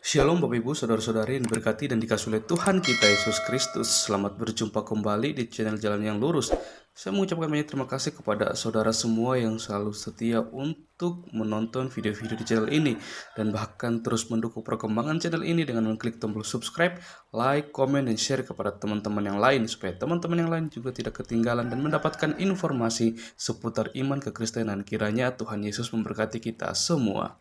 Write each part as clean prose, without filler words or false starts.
Shalom Bapak Ibu, Saudara-saudari yang diberkati dan dikasihi oleh Tuhan kita Yesus Kristus. Selamat berjumpa kembali di channel Jalan yang Lurus. Saya mengucapkan banyak terima kasih kepada saudara semua yang selalu setia untuk menonton video-video di channel ini dan bahkan terus mendukung perkembangan channel ini dengan mengklik tombol subscribe, like, komen, dan share kepada teman-teman yang lain supaya teman-teman yang lain juga tidak ketinggalan dan mendapatkan informasi seputar iman kekristenan. Kiranya Tuhan Yesus memberkati kita semua.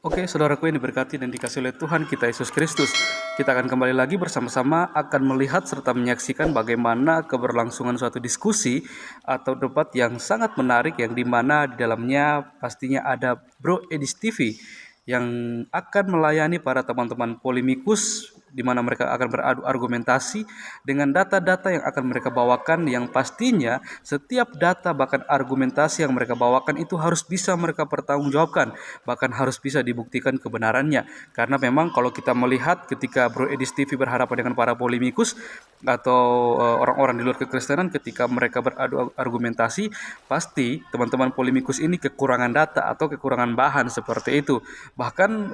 Oke, saudaraku yang diberkati dan dikasihi oleh Tuhan kita Yesus Kristus. Kita akan kembali lagi bersama-sama akan melihat serta menyaksikan bagaimana keberlangsungan suatu diskusi atau debat yang sangat menarik yang dimana di dalamnya pastinya ada Bro Edis TV yang akan melayani para teman-teman polemikus di mana mereka akan beradu argumentasi dengan data-data yang akan mereka bawakan, yang pastinya setiap data bahkan argumentasi yang mereka bawakan itu harus bisa mereka pertanggungjawabkan, bahkan harus bisa dibuktikan kebenarannya. Karena memang kalau kita melihat ketika Bro Edis TV berhadapan dengan para polemikus atau orang-orang di luar kekristenan, ketika mereka beradu argumentasi, pasti teman-teman polemikus ini kekurangan data atau kekurangan bahan seperti itu. Bahkan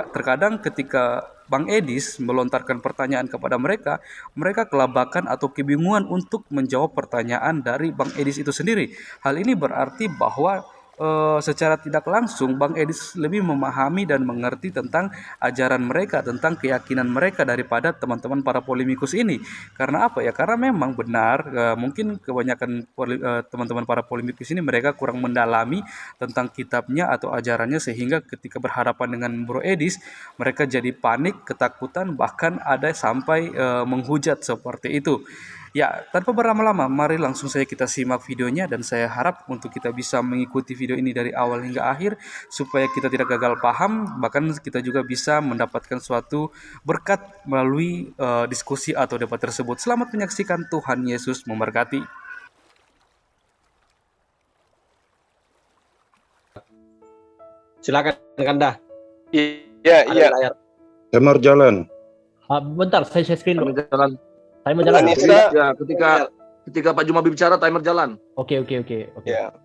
terkadang ketika Bang Edis melontarkan pertanyaan kepada mereka, mereka kelabakan atau kebingungan untuk menjawab pertanyaan dari Bang Edis itu sendiri. Hal ini berarti bahwa secara tidak langsung Bang Edis lebih memahami dan mengerti tentang ajaran mereka, tentang keyakinan mereka daripada teman-teman para polemikus ini. Karena apa ya? Karena memang benar mungkin kebanyakan teman-teman para polemikus ini mereka kurang mendalami tentang kitabnya atau ajarannya, sehingga ketika berhadapan dengan Bro Edis mereka jadi panik, ketakutan, bahkan ada sampai menghujat seperti itu. Ya, tanpa berlama-lama, mari langsung saja kita simak videonya dan saya harap untuk kita bisa mengikuti video ini dari awal hingga akhir supaya kita tidak gagal paham, bahkan kita juga bisa mendapatkan suatu berkat melalui diskusi atau debat tersebut. Selamat menyaksikan, Tuhan Yesus memberkati. Silakan Kanda. Iya. Layar. Timer jalan. Bentar, saya screen dulu. Jalan. Timer jalan. Anissa. Ya, ketika Pak Juma bicara timer jalan. Oke. Ya.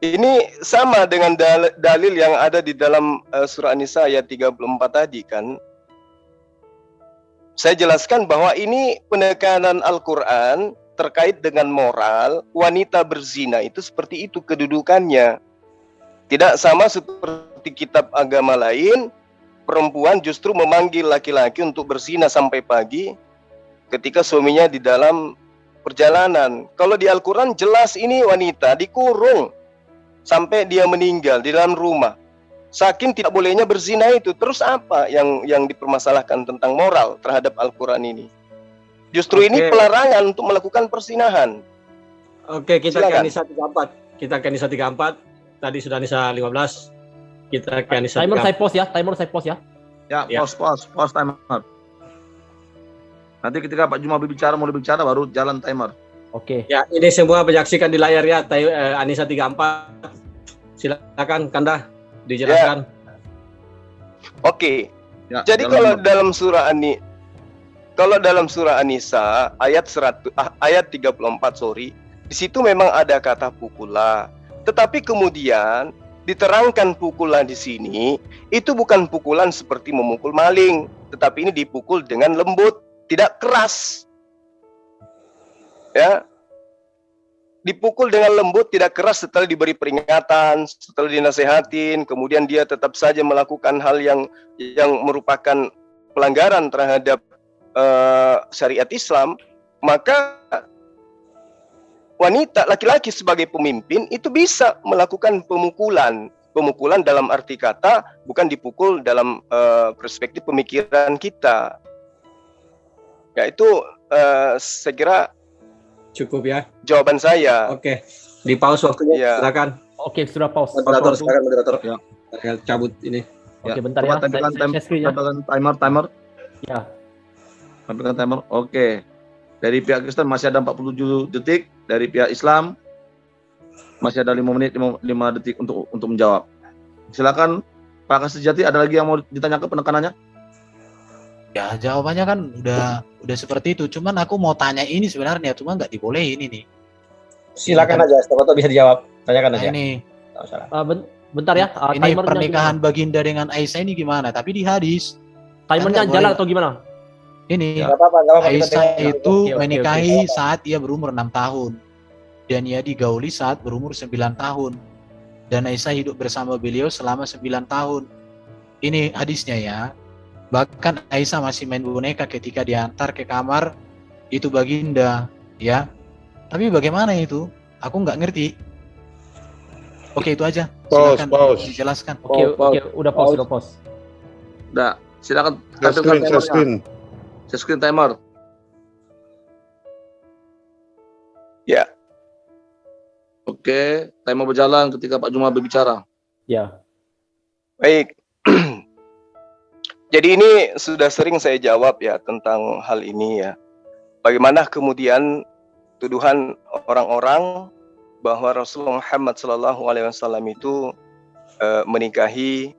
Ini sama dengan dalil yang ada di dalam surah An-Nisa ayat 34 tadi kan. Saya jelaskan bahwa ini penekanan Al-Quran terkait dengan moral. Wanita berzina itu seperti itu kedudukannya. Tidak sama seperti kitab agama lain, perempuan justru memanggil laki-laki untuk berzina sampai pagi ketika suaminya di dalam perjalanan. Kalau di Al-Quran jelas ini wanita dikurung sampai dia meninggal di dalam rumah. Saking tidak bolehnya berzina itu. Terus apa yang dipermasalahkan tentang moral terhadap Al-Quran ini? Justru ini pelarangan untuk melakukan persinahan. Oke, kita Silakan. ke Anissa 34. Tadi sudah Anissa 15. Kita ke Anissa 34. Timer saya pause ya. Ya, Ya. pause timer. Nanti ketika Pak Juma mulai bicara baru jalan timer. Oke. Ya, ini semua menyaksikan di layar ya. Anissa 34. Silakan Kanda dijelaskan. Oke. Ya, Jadi jalan kalau dalam surah An-Nisa ayat 34 di situ memang ada kata pukula. Tetapi kemudian diterangkan pukulan di sini itu bukan pukulan seperti memukul maling, tetapi ini dipukul dengan lembut, tidak keras. Ya. Dipukul dengan lembut, tidak keras setelah diberi peringatan, setelah dinasehatin, kemudian dia tetap saja melakukan hal yang merupakan pelanggaran terhadap syariat Islam, maka wanita, laki-laki sebagai pemimpin itu bisa melakukan pemukulan dalam arti kata, bukan dipukul dalam perspektif pemikiran kita. Ya, itu saya kira Cukup ya. jawaban saya. Oke. Di pause waktunya. Ya. Silakan. Oke, sudah pause. Moderator, silakan moderator. Ya. Saya cabut ini. Oke, bentar ya. Saya screen ya. Timer. Ya. Tampilkan timer. Oke. Dari pihak Kristen masih ada 47 detik. Dari pihak Islam masih ada 5 menit 5 detik untuk menjawab. Silakan Pak Kasejati, ada lagi yang mau ditanyakan penekanannya? Ya jawabannya kan udah seperti itu. Cuman aku mau tanya ini sebenarnya, cuma nggak dibolehin ini. Silakan aja, siapa tahu bisa dijawab. Tanyakan Nah aja. ini, Nggak masalah. Bentar ya, ini timernya pernikahan Baginda dengan Aisyah ini gimana? Tapi di hadis, gimana? Timernya Kan nggak jalan boleh. atau gimana? ini Nggak apa-apa, nggak apa-apa. Kita Aisyah dengar. itu Oke, oke, menikahi saat ia berumur 6 tahun. Dan ia digauli saat berumur 9 tahun. Dan Aisyah hidup bersama beliau selama 9 tahun. Ini hadisnya ya. Bahkan Aisyah masih main boneka ketika diantar ke kamar itu Baginda, ya. Tapi bagaimana itu? Aku nggak ngerti. Oke, itu aja. Silakan dijelaskan. Oke, udah pause. Udah, silakan Share tampilkan screen, share timernya. screen. Share screen timer. Ya. Oke, timer berjalan ketika Pak Juma berbicara. Ya. Baik. Jadi ini sudah sering saya jawab ya tentang hal ini ya. Bagaimana kemudian tuduhan orang-orang bahwa Rasulullah Muhammad SAW itu menikahi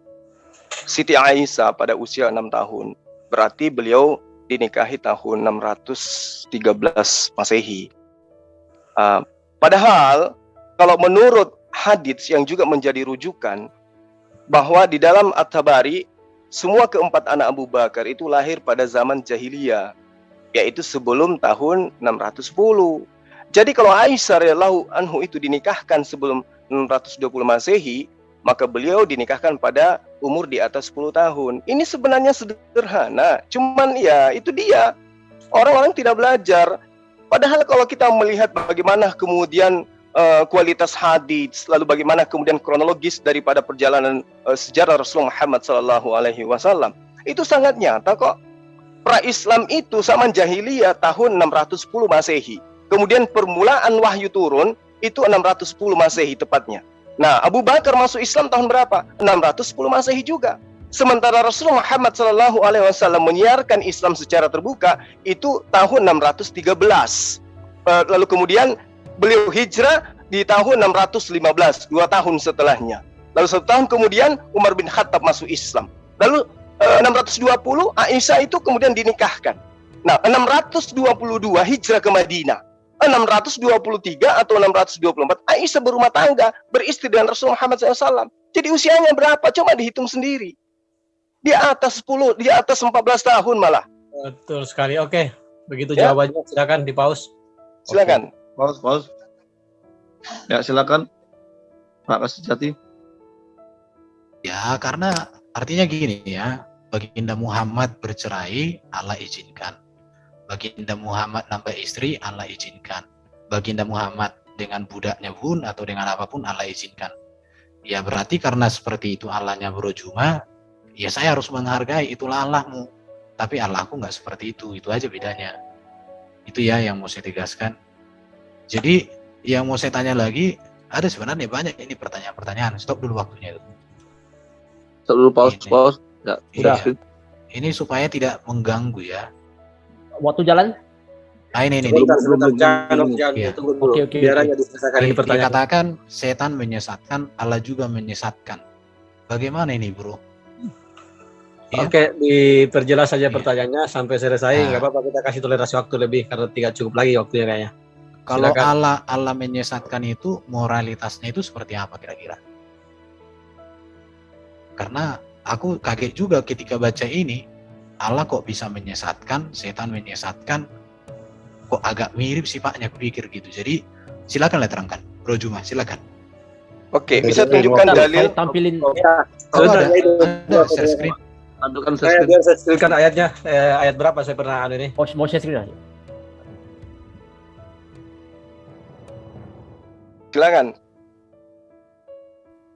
Siti Aisyah pada usia 6 tahun. Berarti beliau dinikahi tahun 613 Masehi. Padahal kalau menurut hadits yang juga menjadi rujukan bahwa di dalam At-Tabari semua keempat anak Abu Bakar itu lahir pada zaman jahiliyah, yaitu sebelum tahun 610. Jadi kalau Aisyah radhiyallahu anhu itu dinikahkan sebelum 620 Masehi, maka beliau dinikahkan pada umur di atas 10 tahun. Ini sebenarnya sederhana, cuman ya itu dia. Orang-orang tidak belajar. Padahal kalau kita melihat bagaimana kemudian kualitas hadits, lalu bagaimana kemudian kronologis daripada perjalanan sejarah Rasulullah Muhammad SAW, itu sangat nyata kok. Pra-Islam itu zaman jahiliyah tahun 610 Masehi. Kemudian permulaan wahyu turun itu 610 Masehi tepatnya. Nah, Abu Bakar masuk Islam tahun berapa? 610 Masehi juga. Sementara Rasulullah Muhammad SAW menyiarkan Islam secara terbuka itu tahun 613. Lalu kemudian beliau hijrah di tahun 615, 2 tahun setelahnya. Lalu 1 tahun kemudian Umar bin Khattab masuk Islam. Lalu 620 Aisyah itu kemudian dinikahkan. Nah, 622 hijrah ke Madinah. 623 atau 624 Aisyah berumah tangga, beristri dengan Rasulullah Muhammad SAW. Jadi usianya berapa? Coba dihitung sendiri. Di atas 10, di atas 14 tahun malah. Betul sekali. Oke, begitu Ya. jawabannya. Silakan di pause. Silakan. Pause. Ya, silakan. Pak Kasijati. Ya, karena artinya gini ya. Baginda Muhammad bercerai, Allah izinkan. Baginda Muhammad nambah istri, Allah izinkan. Baginda Muhammad dengan budaknya pun atau dengan apapun Allah izinkan. Ya berarti karena seperti itu Allahnya berujuma, ya saya harus menghargai, itulah Allahmu. Tapi Allahku nggak seperti itu aja bedanya. Itu ya yang mau saya tegaskan. Jadi yang mau saya tanya lagi, ada sebenarnya banyak ini pertanyaan-pertanyaan. Stop dulu waktunya itu. Stop dulu, pause. Ini. Pause. Ya, Iya. sudah. Ini supaya tidak mengganggu ya. Waktu jalan? Nah ini. Sebentar, jangan Iya. tunggu dulu. Oke. Biar aja diselesaikan ini pertanyaan. Dikatakan setan menyesatkan, Allah juga menyesatkan. Bagaimana ini bro? Ya. Oke, diperjelas saja Iya. pertanyaannya sampai selesai. Nah. Nggak apa-apa, kita kasih toleransi waktu lebih karena tidak cukup lagi waktunya kayaknya. Kalau Silakan. Allah menyesatkan itu moralitasnya itu seperti apa kira-kira? Karena aku kaget juga ketika baca ini, Allah kok bisa menyesatkan, setan menyesatkan, kok agak mirip sifatnya, aku pikir gitu. Jadi silakanlah terangkan, Bro Juma, silakan. Oke, bisa tunjukkan Bentar, dalil. saya tampilin. Oh, Sebentar, ada, itu. ada share screen. Tampilkan share Saya screen. biar saya screenkan ayatnya. Ayat berapa saya pernah ada ini? Mau share screen aja. Silakan.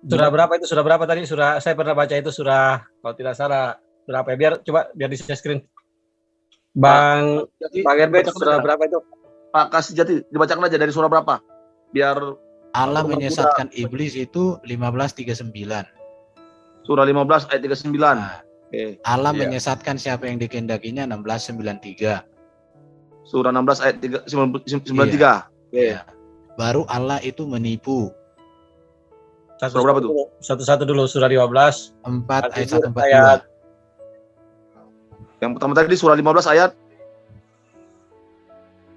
Surah berapa itu? Surah berapa tadi? Surah saya pernah baca itu surah kalau tidak salah berapa ya? Biar di share screen. Bang Herbert, surah berapa itu? Pak Kasijati, dibacakan aja dari surah berapa? Biar Allah Untuk menyesatkan iblis itu 15:39. surah 15 ayat 39. Nah, Oke. Allah Iya. menyesatkan siapa yang dikehendakinya 16:93. Surah 16 ayat 93. Oke. Ya. Baru Allah itu menipu. Surah berapa tuh? Satu-satu dulu surah 15. 4 ayat Al-Jujur 142. ayat. Yang pertama tadi surah 15 ayat.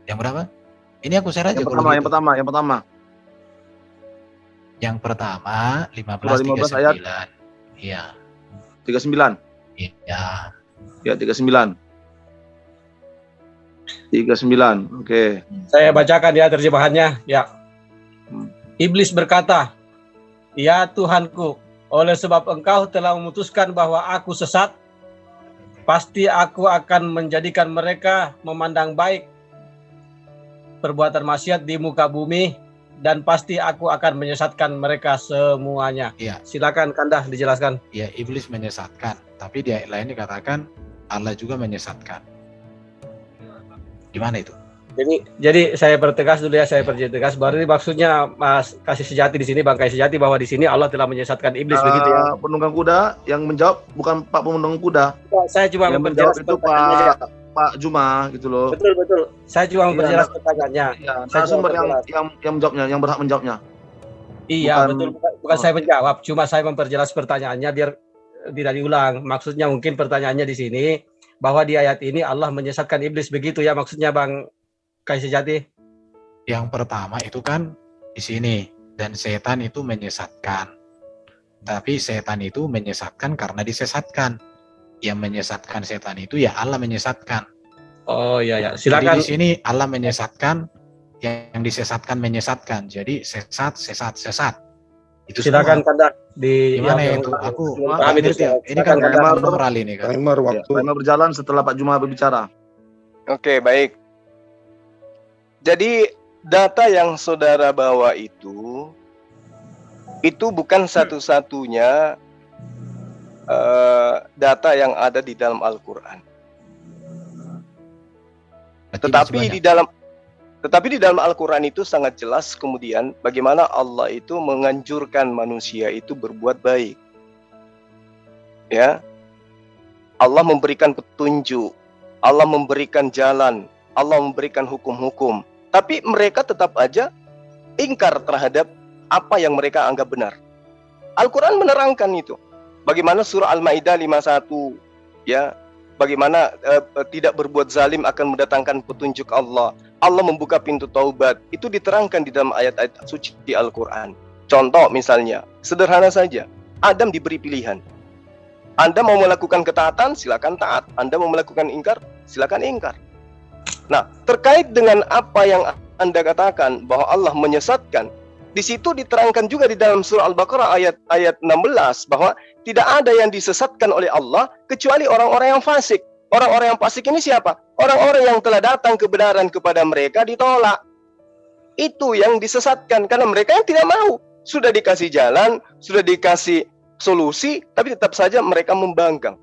Yang berapa? Ini aku share aja Yang kalau pertama, gitu. yang pertama. Yang pertama Surah 15 15:39. Iya. 39. Iya. Ya, 39. 39. Oke. Saya bacakan ya terjemahannya. Ya. Iblis berkata, "Ya Tuhanku, oleh sebab Engkau telah memutuskan bahwa aku sesat, pasti aku akan menjadikan mereka memandang baik perbuatan maksiat di muka bumi, dan pasti aku akan menyesatkan mereka semuanya." Iya. Silakan Kandah dijelaskan. Ya, iblis menyesatkan, tapi di ayat lain dikatakan Allah juga menyesatkan. Gimana itu? Jadi saya pertegas dulu ya, saya perjelas. Berarti maksudnya Mas Kasih Sejati di sini, Bang Kasih Sejati, bahwa di sini Allah telah menyesatkan iblis begitu ya. Penunggang kuda yang menjawab bukan Pak penunggang kuda. Saya cuma Yang memperjelas menjawab itu pertanyaannya aja. Pak Juma gitu loh. Betul. Saya cuma Iya, memperjelas pertanyaannya. Ya, Saya narasumber cuma yang menjawabnya, yang berhak menjawabnya. Iya, Bukan- betul. Bukan saya menjawab, cuma saya memperjelas pertanyaannya biar tidak diulang. Maksudnya mungkin pertanyaannya di sini bahwa di ayat ini Allah menyesatkan iblis, begitu ya maksudnya Bang Kasih Sejati. Yang pertama itu kan di sini, dan setan itu menyesatkan. Tapi setan itu menyesatkan karena disesatkan. Yang menyesatkan setan itu ya Allah menyesatkan. Oh iya ya, Jadi silakan. di sini Allah menyesatkan, yang disesatkan menyesatkan. Jadi sesat. Itu Silakan semua. Kandah di Gimana yang- itu? Aku yang nggak paham itu. ngerti ya. Ini kan Silakan, Kandah. moral ini kan. Timer Ya, waktu. timer berjalan setelah Pak Juma berbicara. Oke, baik. Jadi data yang saudara bawa itu bukan satu-satunya data yang ada di dalam Al-Quran. Berarti Tetapi di dalam Al-Quran itu sangat jelas kemudian bagaimana Allah itu menganjurkan manusia itu berbuat baik. Ya, Allah memberikan petunjuk, Allah memberikan jalan, Allah memberikan hukum-hukum. Tapi mereka tetap aja ingkar terhadap apa yang mereka anggap benar. Al-Quran menerangkan itu. Bagaimana surah Al-Maidah 51, ya, bagaimana tidak berbuat zalim akan mendatangkan petunjuk Allah. Allah membuka pintu taubat. Itu diterangkan di dalam ayat-ayat suci di Al-Quran. Contoh misalnya, sederhana saja. Adam diberi pilihan. Anda mau melakukan ketaatan, silakan taat. Anda mau melakukan ingkar, silakan ingkar. Nah, terkait dengan apa yang Anda katakan bahwa Allah menyesatkan, di situ diterangkan juga di dalam surah Al-Baqarah ayat 16 bahwa tidak ada yang disesatkan oleh Allah kecuali orang-orang yang fasik. Orang-orang yang fasik ini siapa? Orang-orang yang telah datang kebenaran kepada mereka ditolak. Itu yang disesatkan karena mereka yang tidak mau. Sudah dikasih jalan, sudah dikasih solusi, tapi tetap saja mereka membangkang.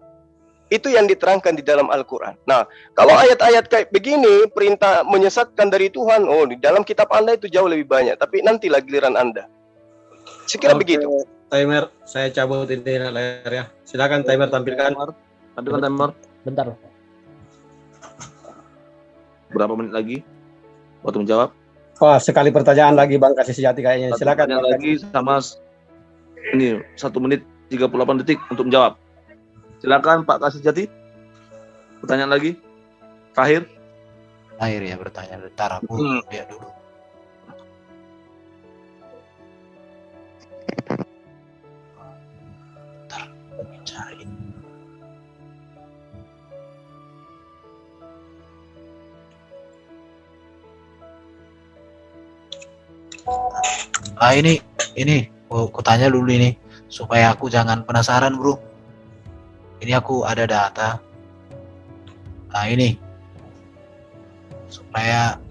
Itu yang diterangkan di dalam Al-Quran. Nah, kalau ayat-ayat kayak begini, perintah menyesatkan dari Tuhan, oh di dalam kitab Anda itu jauh lebih banyak. Tapi nantilah giliran Anda. Sekira Oke, begitu. Timer, saya cabut ini layarnya. Silakan timer tampilkan. Tampilkan timer. Bentar. Berapa menit lagi? Waktu menjawab. Wah, sekali pertanyaan lagi Bang Kasih Sejati kayaknya. Satu Silakan. pertanyaan Bang lagi sama ini 1 menit 38 detik untuk menjawab. Silakan Pak Kasih Jati. Pertanyaan lagi. Terakhir. Akhir ya bertanya. Bentar aku lihat dulu. Bentar, cari. Ini, aku tanya dulu ini supaya aku jangan penasaran, bro. Ini aku ada data. Nah ini supaya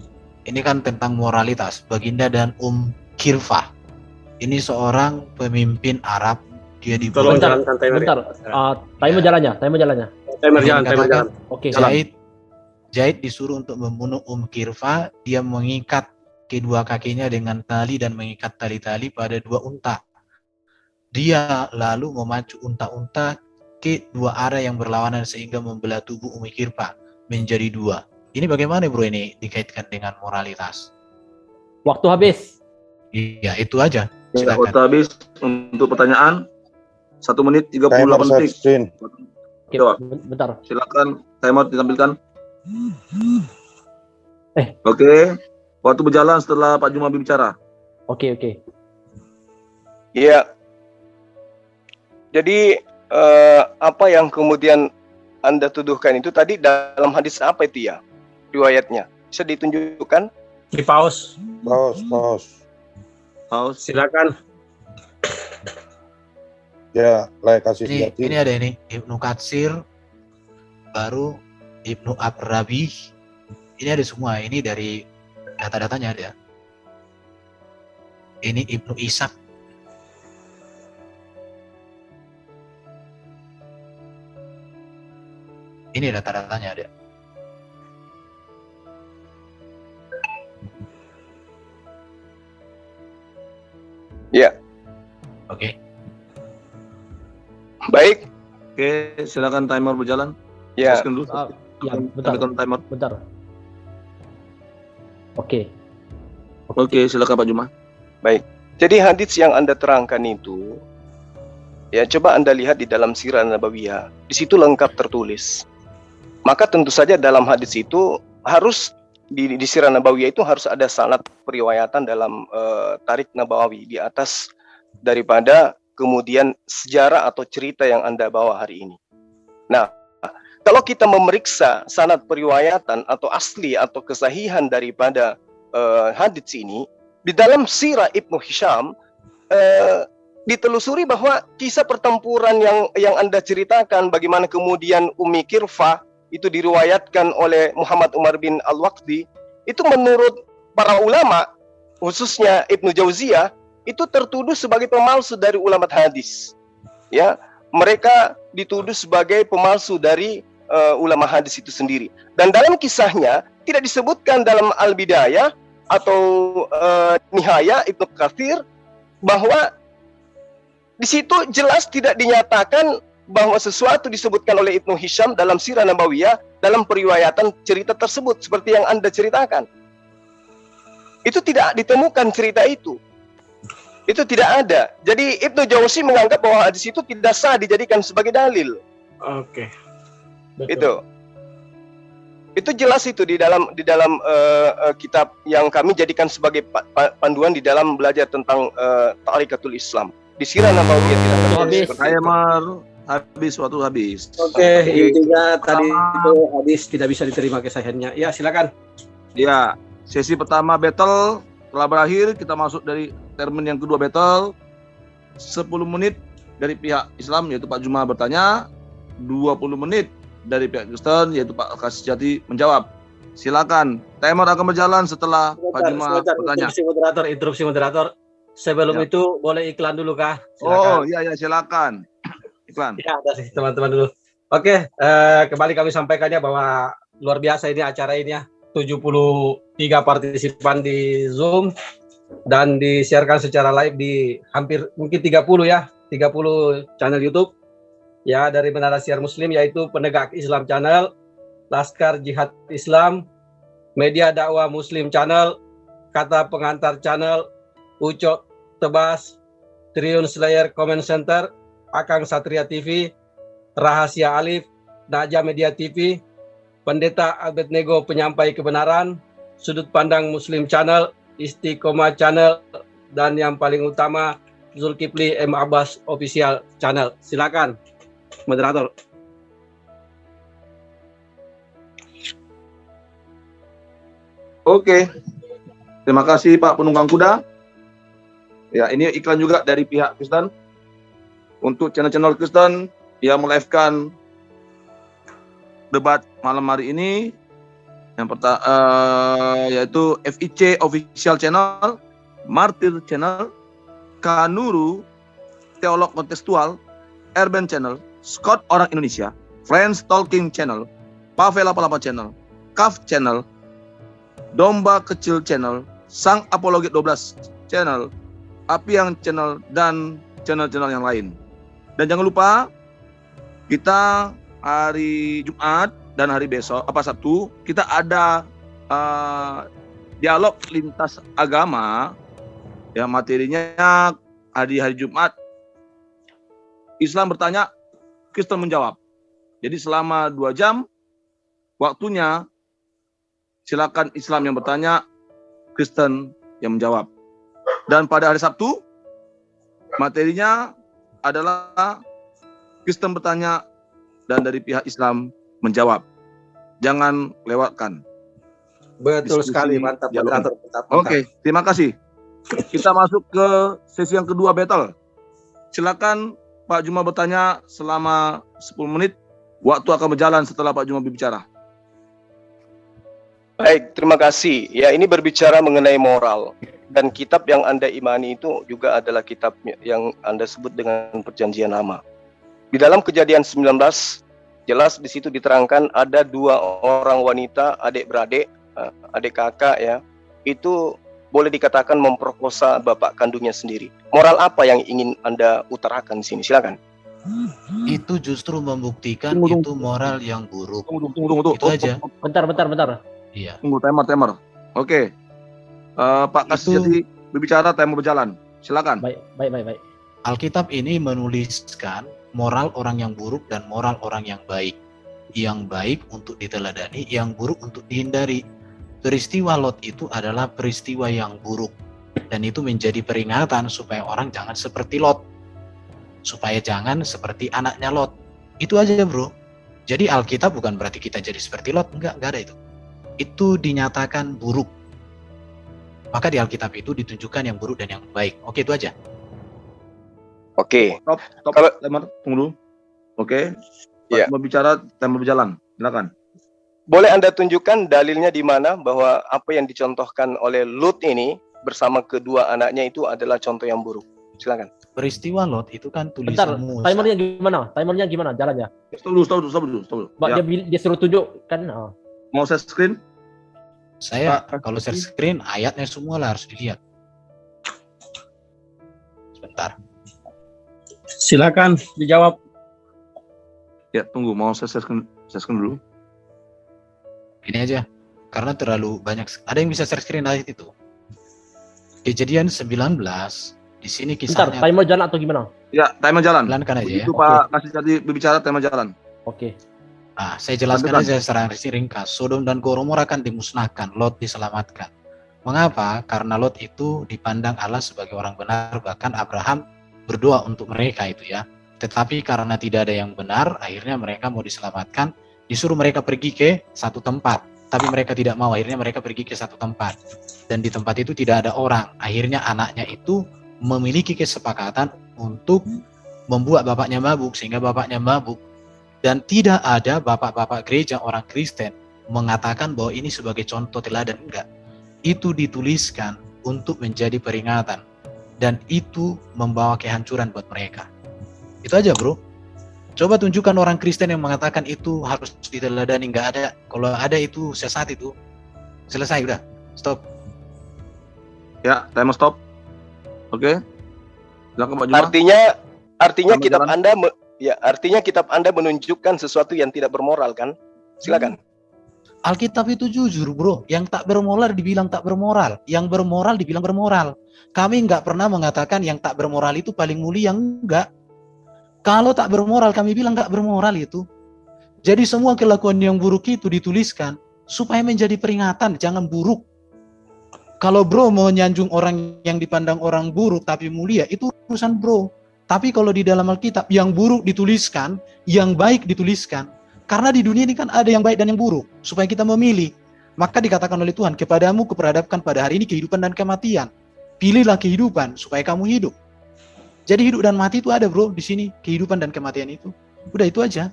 ini kan tentang moralitas. Baginda dan Kirfah. Ini seorang pemimpin Arab. Dia Tolong dibunuh. jalankan timer. Bentar. Timer jalannya. Timer jalan, Dia timer jalan. katakan, Oke. Zaid disuruh untuk membunuh Kirfah. Dia mengikat kedua kakinya dengan tali dan mengikat tali-tali pada 2 unta. Dia lalu memacu unta-unta ke 2 arah yang berlawanan sehingga membelah tubuh Kirfah menjadi 2. Ini bagaimana bro ini dikaitkan dengan moralitas? Waktu habis. Iya itu aja. Ya, Silakan. waktu habis untuk pertanyaan 1 menit 38 Timer set detik. screen. Oke, Jawab. bentar. Silakan timer ditampilkan. Eh. Oke. Waktu berjalan setelah Pak Juma bicara. Oke. Iya. Jadi apa yang kemudian Anda tuduhkan itu tadi dalam hadis apa itu ya? Riwayatnya. Bisa ditunjukkan? Di paus. Paus. Silakan. Ya, layak kasih Ini ada ini Ibnu Katsir, baru Ibnu Abrabi. Ini ada semua. Ini dari data-datanya ada. Ini Ibnu Ishaq. Ini data-datanya ada. Ya. Oke. Baik. Oke, silakan timer berjalan. Ya. Teruskan dulu. Ya, bentar. Tekan timer. Bentar. Oke. Oke, silakan Pak Juma. Jadi hadis yang Anda terangkan itu, ya coba Anda lihat di dalam Sirah Nabawiyah. Di situ lengkap tertulis. Maka tentu saja dalam hadis itu harus di Sirah Nabawiyah itu harus ada sanad periwayatan dalam Tarik Nabawi di atas daripada kemudian sejarah atau cerita yang Anda bawa hari ini. Nah, kalau kita memeriksa sanad periwayatan atau asli atau kesahihan daripada hadis ini, di dalam Sirah Ibnu Hisham ditelusuri bahwa kisah pertempuran yang Anda ceritakan, bagaimana kemudian Umi Kirfah itu diriwayatkan oleh Muhammad Umar bin Al-Waqdi, itu menurut para ulama, khususnya Ibnu Jauziyah, itu tertuduh sebagai pemalsu dari ulama hadis. Ya, mereka dituduh sebagai pemalsu dari ulama hadis itu sendiri. Dan dalam kisahnya tidak disebutkan dalam Al-Bidayah atau Nihaya Ibnu Katsir bahwa di situ jelas tidak dinyatakan bahwa sesuatu disebutkan oleh Ibnu Hisham dalam Sirah Nabawiyah dalam periwayatan cerita tersebut seperti yang Anda ceritakan. Itu tidak ditemukan cerita itu. Itu tidak ada. Jadi Ibnu Jauzi menganggap bahwa hadis itu tidak sah dijadikan sebagai dalil. Oke. Itu jelas itu di dalam kitab yang kami jadikan sebagai panduan di dalam belajar tentang Tarikatul Islam. Di Sirah Nabawiyah tidak Habis. Timer habis. Oke, intinya tadi itu hadis tidak bisa diterima kesahihannya. Ya, silakan. Ya, sesi pertama battle telah berakhir. Kita masuk dari termin yang kedua battle. 10 menit dari pihak Islam yaitu Pak Juma bertanya, 20 menit dari pihak Kristen yaitu Pak Kasijati menjawab. Silakan. Timer akan berjalan setelah Pak Juma bertanya. Interupsi moderator. Sebelum Ya. itu boleh iklan dulu kah? Oh, iya silakan. Iklan. Ya, ada sih teman-teman dulu. Oke, kembali kami sampaikannya bahwa luar biasa ini acara ini ya. 73 partisipan di Zoom dan disiarkan secara live di hampir mungkin 30 ya, 30 channel YouTube. Ya, dari Menara Siar Muslim yaitu Penegak Islam Channel, Laskar Jihad Islam, Media Dakwah Muslim Channel, Kata Pengantar Channel, Ucok Tebas, Triun Slayer Comment Center, Akang Satria TV, Rahasia Alif, Naja Media TV, Pendeta Abednego Penyampai Kebenaran, Sudut Pandang Muslim Channel, Istiqomah Channel, dan yang paling utama Zulkifli M. Abbas Official Channel. Silakan, moderator. Oke. Terima kasih Pak Penunggang Kuda. Ya, ini iklan juga dari pihak Kristen. Untuk channel-channel Kristen yang melive-kan debat malam hari ini, yang pertama yaitu FIC Official Channel, Martir Channel, Kanuru Teolog Kontekstual, Urban Channel, Scott Orang Indonesia, Friends Talking Channel, Pavel 88 Channel, Kaf Channel, Domba Kecil Channel, Sang Apologet 12 Channel, Apiang Channel, dan channel-channel yang lain. Dan jangan lupa, kita hari Jumat dan hari besok, Sabtu, kita ada dialog lintas agama. Ya, materinya hari Jumat, Islam bertanya, Kristen menjawab. Jadi selama 2 jam, waktunya silakan Islam yang bertanya, Kristen yang menjawab. Dan pada hari Sabtu, Materinya adalah Kristen bertanya dan dari pihak Islam menjawab. Jangan lewatkan. Betul Diskusi sekali, mantap dialog. moderator. Mantap. Oke, terima kasih. Kita masuk ke sesi yang kedua battle. Silakan Pak Juma bertanya selama 10 menit. Waktu akan berjalan setelah Pak Juma berbicara. Baik, terima kasih. Ya, ini berbicara mengenai moral. Dan kitab yang Anda imani itu juga adalah kitab yang Anda sebut dengan Perjanjian Lama. Di dalam Kejadian 19, jelas di situ diterangkan ada 2 orang wanita, adik-beradik, adik kakak ya, itu boleh dikatakan memperkosa bapak kandungnya sendiri. Moral apa yang ingin Anda utarakan di sini? Silakan. Itu justru membuktikan Tunggu. itu moral yang buruk. Tunggu. Itu aja. Bentar. Iya. Tunggu, timer. Oke. Pak Kasih jadi berbicara, timer berjalan. Silakan. Baik. Alkitab ini menuliskan moral orang yang buruk dan moral orang yang baik. Yang baik untuk diteladani, yang buruk untuk dihindari. Peristiwa Lot itu adalah peristiwa yang buruk. Dan itu menjadi peringatan supaya orang jangan seperti Lot. Supaya jangan seperti anaknya Lot. Itu aja bro. Jadi Alkitab bukan berarti kita jadi seperti Lot. Enggak ada itu. Itu dinyatakan buruk. Maka di Alkitab itu ditunjukkan yang buruk dan yang baik. Oke, itu aja. Oke. Stop. Kalau- Timer, tunggu dulu. Oke. Pak Iya. Juma bicara, timer berjalan. Silakan. Boleh Anda tunjukkan dalilnya di mana bahwa apa yang dicontohkan oleh Lut ini bersama kedua anaknya itu adalah contoh yang buruk? Silakan. Peristiwa Lot itu kan Bentar, tulisan Musa. timernya gimana jalannya? Stop dulu. Mbak, Ya. dia suruh tunjuk kan? Mau saya screen? Saya Pak, kalau share screen ayatnya semua lah harus dilihat. Sebentar. Silakan dijawab. Ya, tunggu. Mau saya screen dulu. Ini aja. Karena terlalu banyak. Ada yang bisa share screen ayat itu. Kejadian 19 di sini Bentar, kisahnya. timer jalan atau gimana? Ya, timer jalan. Pelankan aja ya. Begitu Pak Kasih jadi berbicara, timer jalan. Oke. Nah, saya jelaskan Lanjutkan. aja secara ringkas. Sodom dan Gomora akan dimusnahkan, Lot diselamatkan. Mengapa? Karena Lot itu dipandang Allah sebagai orang benar, bahkan Abraham berdoa untuk mereka itu ya. Tetapi karena tidak ada yang benar, akhirnya mereka mau diselamatkan, disuruh mereka pergi ke satu tempat. Tapi mereka tidak mau, akhirnya mereka pergi ke satu tempat. Dan di tempat itu tidak ada orang. Akhirnya anaknya itu memiliki kesepakatan untuk membuat bapaknya mabuk, sehingga bapaknya mabuk. Dan tidak ada bapak-bapak gereja orang Kristen mengatakan bahwa ini sebagai contoh teladan, enggak. Itu dituliskan untuk menjadi peringatan. Dan itu membawa kehancuran buat mereka. Itu aja bro. Coba tunjukkan orang Kristen yang mengatakan itu harus diteladani, enggak ada. Kalau ada itu sesat itu. Selesai udah. Stop. Ya, timer stop. Oke. Silakan Pak Juma. Artinya Selamat kitab jalan. Anda artinya kitab Anda menunjukkan sesuatu yang tidak bermoral kan? Silakan. Alkitab itu jujur bro. Yang tak bermoral dibilang tak bermoral. Yang bermoral dibilang bermoral. Kami nggak pernah mengatakan yang tak bermoral itu paling mulia, enggak. Kalau tak bermoral kami bilang nggak bermoral itu. Jadi semua kelakuan yang buruk itu dituliskan supaya menjadi peringatan, jangan buruk. Kalau bro mau nyanjung orang yang dipandang orang buruk tapi mulia, itu urusan bro. Tapi kalau di dalam Alkitab yang buruk dituliskan, yang baik dituliskan. Karena di dunia ini kan ada yang baik dan yang buruk, supaya kita memilih. Maka dikatakan oleh Tuhan, kepadamu kuperhadapkan pada hari ini kehidupan dan kematian. Pilihlah kehidupan supaya kamu hidup. Jadi hidup dan mati itu ada bro di sini, kehidupan dan kematian itu. Udah itu aja.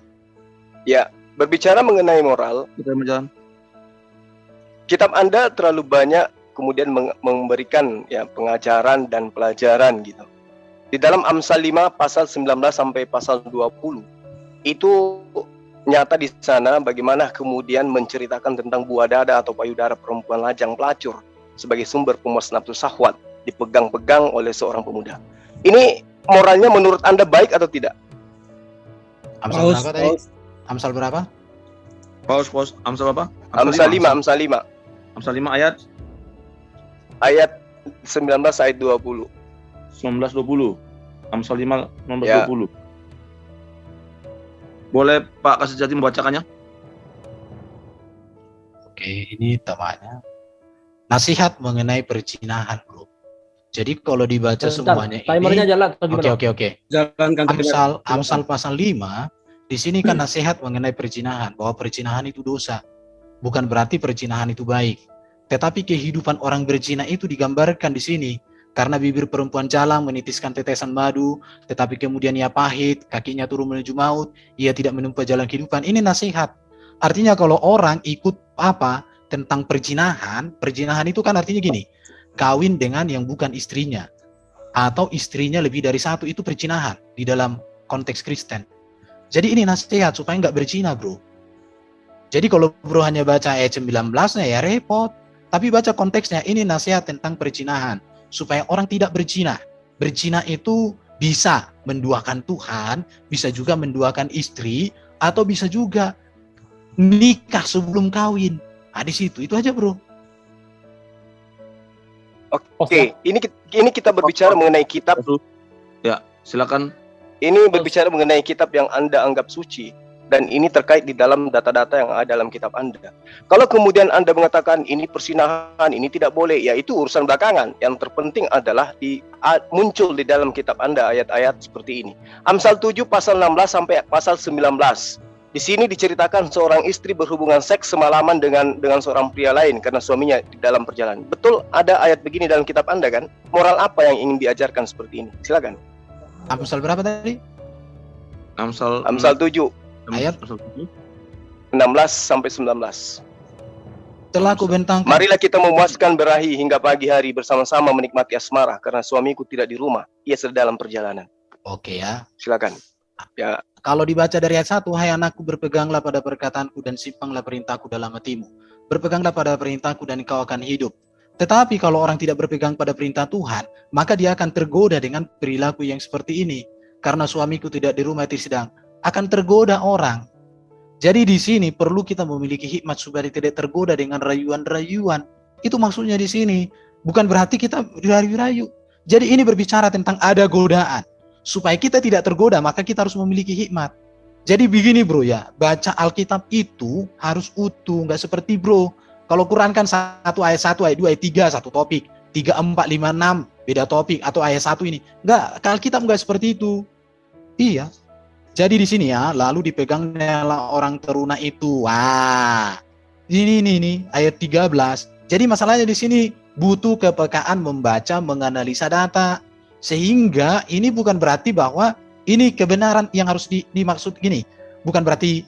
Ya, berbicara mengenai moral, Timer jalan. kitab Anda terlalu banyak kemudian memberikan ya pengajaran dan pelajaran gitu. Di dalam Amsal 5 pasal 19 sampai pasal 20 itu nyata di sana bagaimana kemudian menceritakan tentang buah dada atau payudara perempuan lajang pelacur sebagai sumber pemuas nafsu syahwat dipegang-pegang oleh seorang pemuda. Ini moralnya menurut Anda baik atau tidak? Amsal berapa tadi? Amsal berapa? Pause. Amsal apa? Amsal 5 Amsal 5 ayat ayat 19 ayat 20. 19-20. Amsal 5 19-20. Ya. Boleh Pak Kasih Jati membacakannya? Oke, ini temanya. Nasihat mengenai perzinahan, bro. Jadi kalau dibaca Bentar, semuanya timernya ini, jalan atau gimana? oke. Jalankan Amsal pasal 5, di sini kan nasihat mengenai perzinahan, bahwa perzinahan itu dosa. Bukan berarti perzinahan itu baik. Tetapi kehidupan orang berzina itu digambarkan di sini. Karena bibir perempuan jalang menitiskan tetesan madu, tetapi kemudian ia pahit, kakinya turun menuju maut, ia tidak menempuh jalan kehidupan. Ini nasihat. Artinya kalau orang ikut tentang perzinahan itu kan artinya gini, kawin dengan yang bukan istrinya, atau istrinya lebih dari satu, itu perzinahan di dalam konteks Kristen. Jadi ini nasihat supaya nggak berzina, bro. Jadi kalau bro hanya baca ayat 19-nya ya repot. Tapi baca konteksnya, ini nasihat tentang perzinahan. Supaya orang tidak berzina. Berzina itu bisa menduakan Tuhan, bisa juga menduakan istri, atau bisa juga nikah sebelum kawin. Nah di situ, itu aja bro. Oke, ini kita berbicara mengenai kitab. Ya, silakan. Ini berbicara mengenai kitab yang Anda anggap suci. Dan ini terkait di dalam data-data yang ada dalam kitab Anda. Kalau kemudian Anda mengatakan ini persinahan, ini tidak boleh, ya itu urusan belakangan. Yang terpenting adalah muncul di dalam kitab Anda ayat-ayat seperti ini. Amsal 7 pasal 16 sampai pasal 19. Di sini diceritakan seorang istri berhubungan seks semalaman dengan seorang pria lain karena suaminya di dalam perjalanan. Betul ada ayat begini dalam kitab Anda kan? Moral apa yang ingin diajarkan seperti ini? Silakan. Amsal berapa tadi? Amsal 7 Ayat 16 sampai 19. telah kubentangkan. Marilah kita memuaskan berahi hingga pagi hari bersama-sama menikmati asmara karena suamiku tidak di rumah, ia sedang dalam perjalanan. Oke ya. Silakan. Ya. Kalau dibaca dari ayat 1, hai anakku, berpeganglah pada perkataanku dan simpanglah perintahku dalam hatimu. Berpeganglah pada perintahku dan engkau akan hidup. Tetapi kalau orang tidak berpegang pada perintah Tuhan, maka dia akan tergoda dengan perilaku yang seperti ini. Karena suamiku tidak di rumah, ia sedang, akan tergoda orang. Jadi di sini perlu kita memiliki hikmat supaya tidak tergoda dengan rayuan-rayuan. Itu maksudnya di sini. Bukan berarti kita dirayu-rayu. Jadi ini berbicara tentang ada godaan. Supaya kita tidak tergoda, maka kita harus memiliki hikmat. Jadi begini bro ya, baca Alkitab itu harus utuh, nggak seperti bro. Kalau Quran kan 1 ayat 1, ayat 2, ayat 3, satu topik. 3, 4, 5, 6, beda topik. Atau ayat 1 ini. Nggak, Alkitab nggak seperti itu. Iya. Jadi di sini ya, lalu dipegangnya orang teruna itu. Wah, ini ayat 13. Jadi masalahnya di sini butuh kepekaan membaca, menganalisa data. Sehingga ini bukan berarti bahwa ini kebenaran yang harus dimaksud gini. Bukan berarti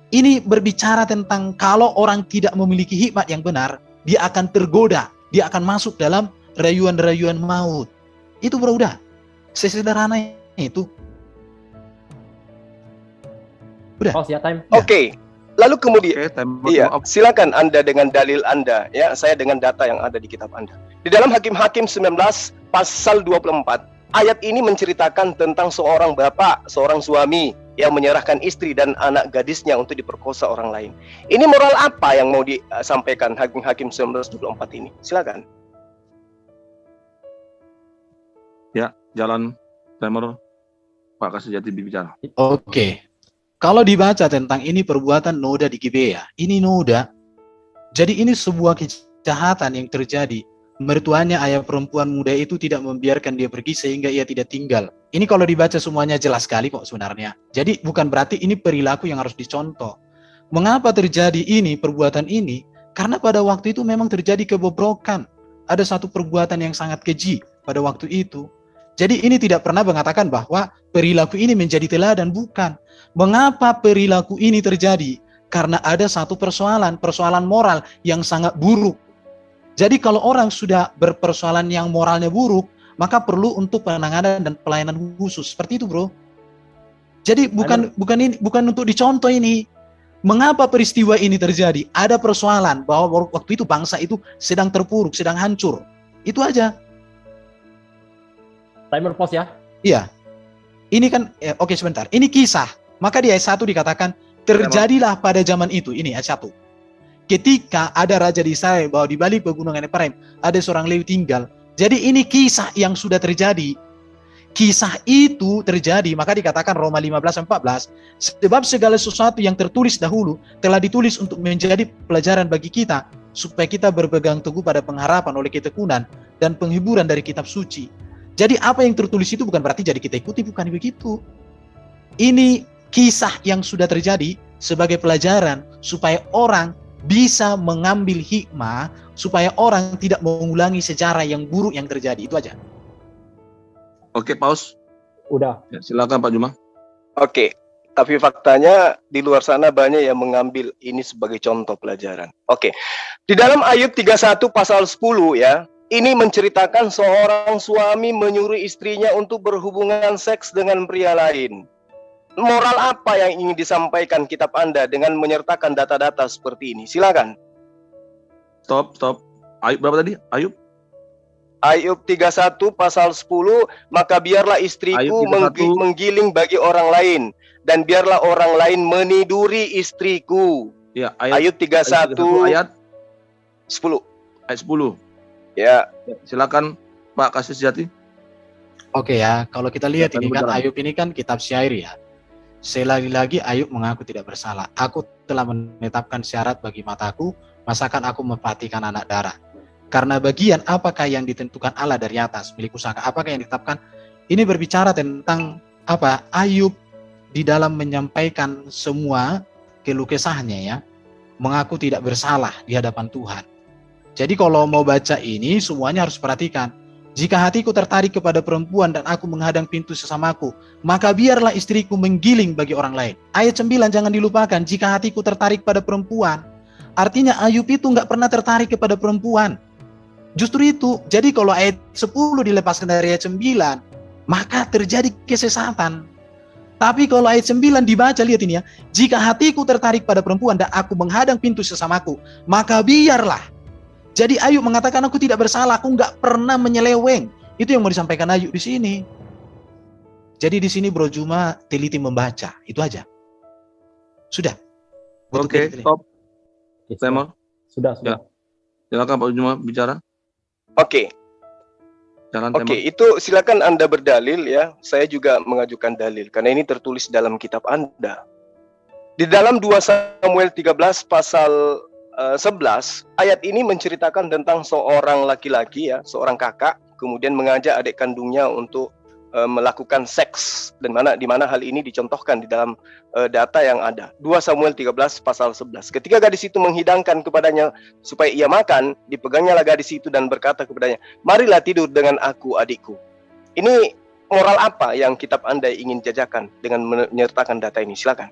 ini berbicara tentang kalau orang tidak memiliki hikmat yang benar, dia akan tergoda, dia akan masuk dalam rayuan-rayuan maut. Itu bro, udah. Sesederhana itu. Udah. Pause ya, time. Oke. Lalu kemudian iya, maaf. silakan Anda dengan dalil Anda, ya, saya dengan data yang ada di kitab Anda. Di dalam Hakim-Hakim 19 pasal 24, ayat ini menceritakan tentang seorang bapak, seorang suami yang menyerahkan istri dan anak gadisnya untuk diperkosa orang lain. Ini moral apa yang mau disampaikan Hakim-Hakim 19:24 ini? Silakan. Ya, jalan timer. Pak Kasejati bicara. Oke. Kalau dibaca tentang ini perbuatan noda di Gibea, ini noda. Jadi ini sebuah kejahatan yang terjadi. Mertuanya ayah perempuan muda itu tidak membiarkan dia pergi sehingga ia tidak tinggal. Ini kalau dibaca semuanya jelas sekali kok sebenarnya. Jadi bukan berarti ini perilaku yang harus dicontoh. Mengapa terjadi ini, perbuatan ini? Karena pada waktu itu memang terjadi kebobrokan. Ada satu perbuatan yang sangat keji pada waktu itu. Jadi ini tidak pernah mengatakan bahwa perilaku ini menjadi teladan, bukan. Mengapa perilaku ini terjadi? Karena ada satu persoalan moral yang sangat buruk. Jadi kalau orang sudah berpersoalan yang moralnya buruk, maka perlu untuk penanganan dan pelayanan khusus. Seperti itu, bro. Jadi bukan untuk dicontoh ini. Mengapa peristiwa ini terjadi? Ada persoalan bahwa waktu itu bangsa itu sedang terpuruk, sedang hancur. Itu aja. Timer pause ya. Iya. Ini kan, oke sebentar. Ini kisah. Maka di ayat 1 dikatakan, terjadilah pada zaman itu. Ini ayat 1. Ketika ada raja di Israel bahwa di balik pegunungan Efraim ada seorang Lewi tinggal. Jadi ini kisah yang sudah terjadi. Kisah itu terjadi, maka dikatakan Roma 15:14, sebab segala sesuatu yang tertulis dahulu telah ditulis untuk menjadi pelajaran bagi kita, supaya kita berpegang teguh pada pengharapan oleh ketekunan dan penghiburan dari kitab suci. Jadi apa yang tertulis itu bukan berarti jadi kita ikuti, bukan begitu. Ini kisah yang sudah terjadi sebagai pelajaran supaya orang bisa mengambil hikmah, supaya orang tidak mengulangi sejarah yang buruk yang terjadi. Itu aja. Oke, pause. Udah. Ya, silakan Pak Juma. Oke, tapi faktanya di luar sana banyak yang mengambil ini sebagai contoh pelajaran. Oke, di dalam Ayub 31 pasal 10 ya, ini menceritakan seorang suami menyuruh istrinya untuk berhubungan seks dengan pria lain. Moral apa yang ingin disampaikan kitab Anda dengan menyertakan data-data seperti ini? Silakan. Stop. Ayub berapa tadi? Ayub? Ayub 31 pasal 10, maka biarlah istriku Ayub 31. menggiling bagi orang lain, dan biarlah orang lain meniduri istriku. Ya, Ayub 31 ayat 10. ayat 10. Ya, Ya, silakan Pak Kasih Sejati. Oke ya, kalau kita lihat Silakan ini kan berjalan. Ayub ini kan kitab syair ya. Selagi-lagi Ayub mengaku tidak bersalah. Aku telah menetapkan syarat bagi mataku, masakan aku memperhatikan anak darah. Karena bagian apakah yang ditentukan Allah dari atas, milik usaha apakah yang ditetapkan, ini berbicara tentang apa? Ayub di dalam menyampaikan semua keluh kesahnya ya, mengaku tidak bersalah di hadapan Tuhan. Jadi kalau mau baca ini semuanya harus perhatikan. Jika hatiku tertarik kepada perempuan dan aku menghadang pintu sesamaku, maka biarlah istriku menggiling bagi orang lain. Ayat 9 jangan dilupakan, jika hatiku tertarik pada perempuan. Artinya Ayub itu nggak pernah tertarik kepada perempuan. Justru itu, jadi kalau ayat 10 dilepaskan dari ayat 9, maka terjadi kesesatan. Tapi kalau ayat 9 dibaca, lihat ini ya, jika hatiku tertarik pada perempuan dan aku menghadang pintu sesamaku, maka biarlah. Jadi Ayub mengatakan aku tidak bersalah, aku nggak pernah menyeleweng. Itu yang mau disampaikan Ayub di sini. Jadi di sini Bro Juma teliti membaca, itu aja. Sudah. Butuh Oke, teliti. stop. Oke, Timer. Sudah. Ya. Silakan Pak Juma bicara. oke. Jalan Oke, timer. itu silakan Anda berdalil ya. Saya juga mengajukan dalil karena ini tertulis dalam kitab Anda. Di dalam 2 Samuel 13 pasal 11, ayat ini menceritakan tentang seorang laki-laki ya, seorang kakak kemudian mengajak adik kandungnya untuk melakukan seks, dan di mana hal ini dicontohkan di dalam data yang ada. 2 Samuel 13 pasal 11. Ketika gadis itu menghidangkan kepadanya supaya ia makan, dipegangnyalah gadis itu dan berkata kepadanya, "Marilah tidur dengan aku, adikku." Ini moral apa yang kitab Anda ingin jajakan dengan menyertakan data ini? Silakan.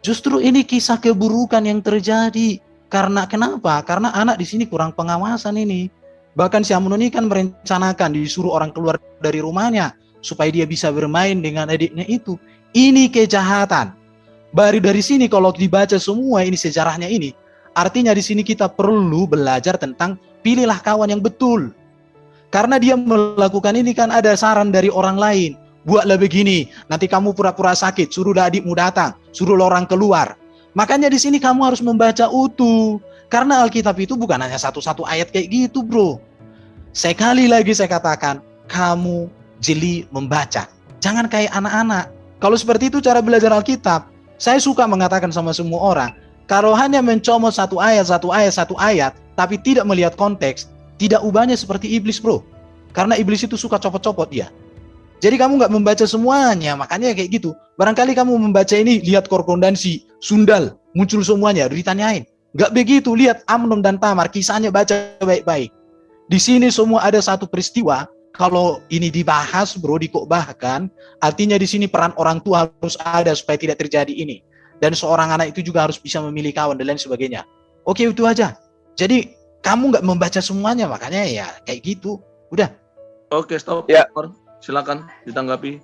Justru ini kisah keburukan yang terjadi. Karena kenapa? Karena anak di sini kurang pengawasan ini. Bahkan si Amnon ini kan merencanakan disuruh orang keluar dari rumahnya supaya dia bisa bermain dengan adiknya itu. Ini kejahatan. Baru dari sini kalau dibaca semua ini sejarahnya ini, artinya di sini kita perlu belajar tentang pilihlah kawan yang betul. Karena dia melakukan ini kan ada saran dari orang lain. Buatlah begini, nanti kamu pura-pura sakit, suruhlah adikmu datang, suruhlah orang keluar. Makanya di sini kamu harus membaca utuh. Karena Alkitab itu bukan hanya satu-satu ayat kayak gitu, bro. Sekali lagi saya katakan, kamu jeli membaca. Jangan kayak anak-anak. Kalau seperti itu cara belajar Alkitab, saya suka mengatakan sama semua orang, kalau hanya mencomot satu ayat, tapi tidak melihat konteks, tidak ubahnya seperti iblis, bro. Karena iblis itu suka copot-copot dia. Jadi kamu nggak membaca semuanya, makanya kayak gitu. Barangkali kamu membaca ini, lihat korrespondensi, sundal, muncul semuanya, ditanyain. Nggak begitu, lihat Amnon dan Tamar, kisahnya baca baik-baik. Di sini semua ada satu peristiwa, kalau ini dibahas bro, dikokbahkan, artinya di sini peran orang tua harus ada supaya tidak terjadi ini. Dan seorang anak itu juga harus bisa memilih kawan dan lain sebagainya. Oke, itu aja. Jadi kamu nggak membaca semuanya, makanya ya kayak gitu. Udah. Oke, stop. Ya. Silakan ditanggapi.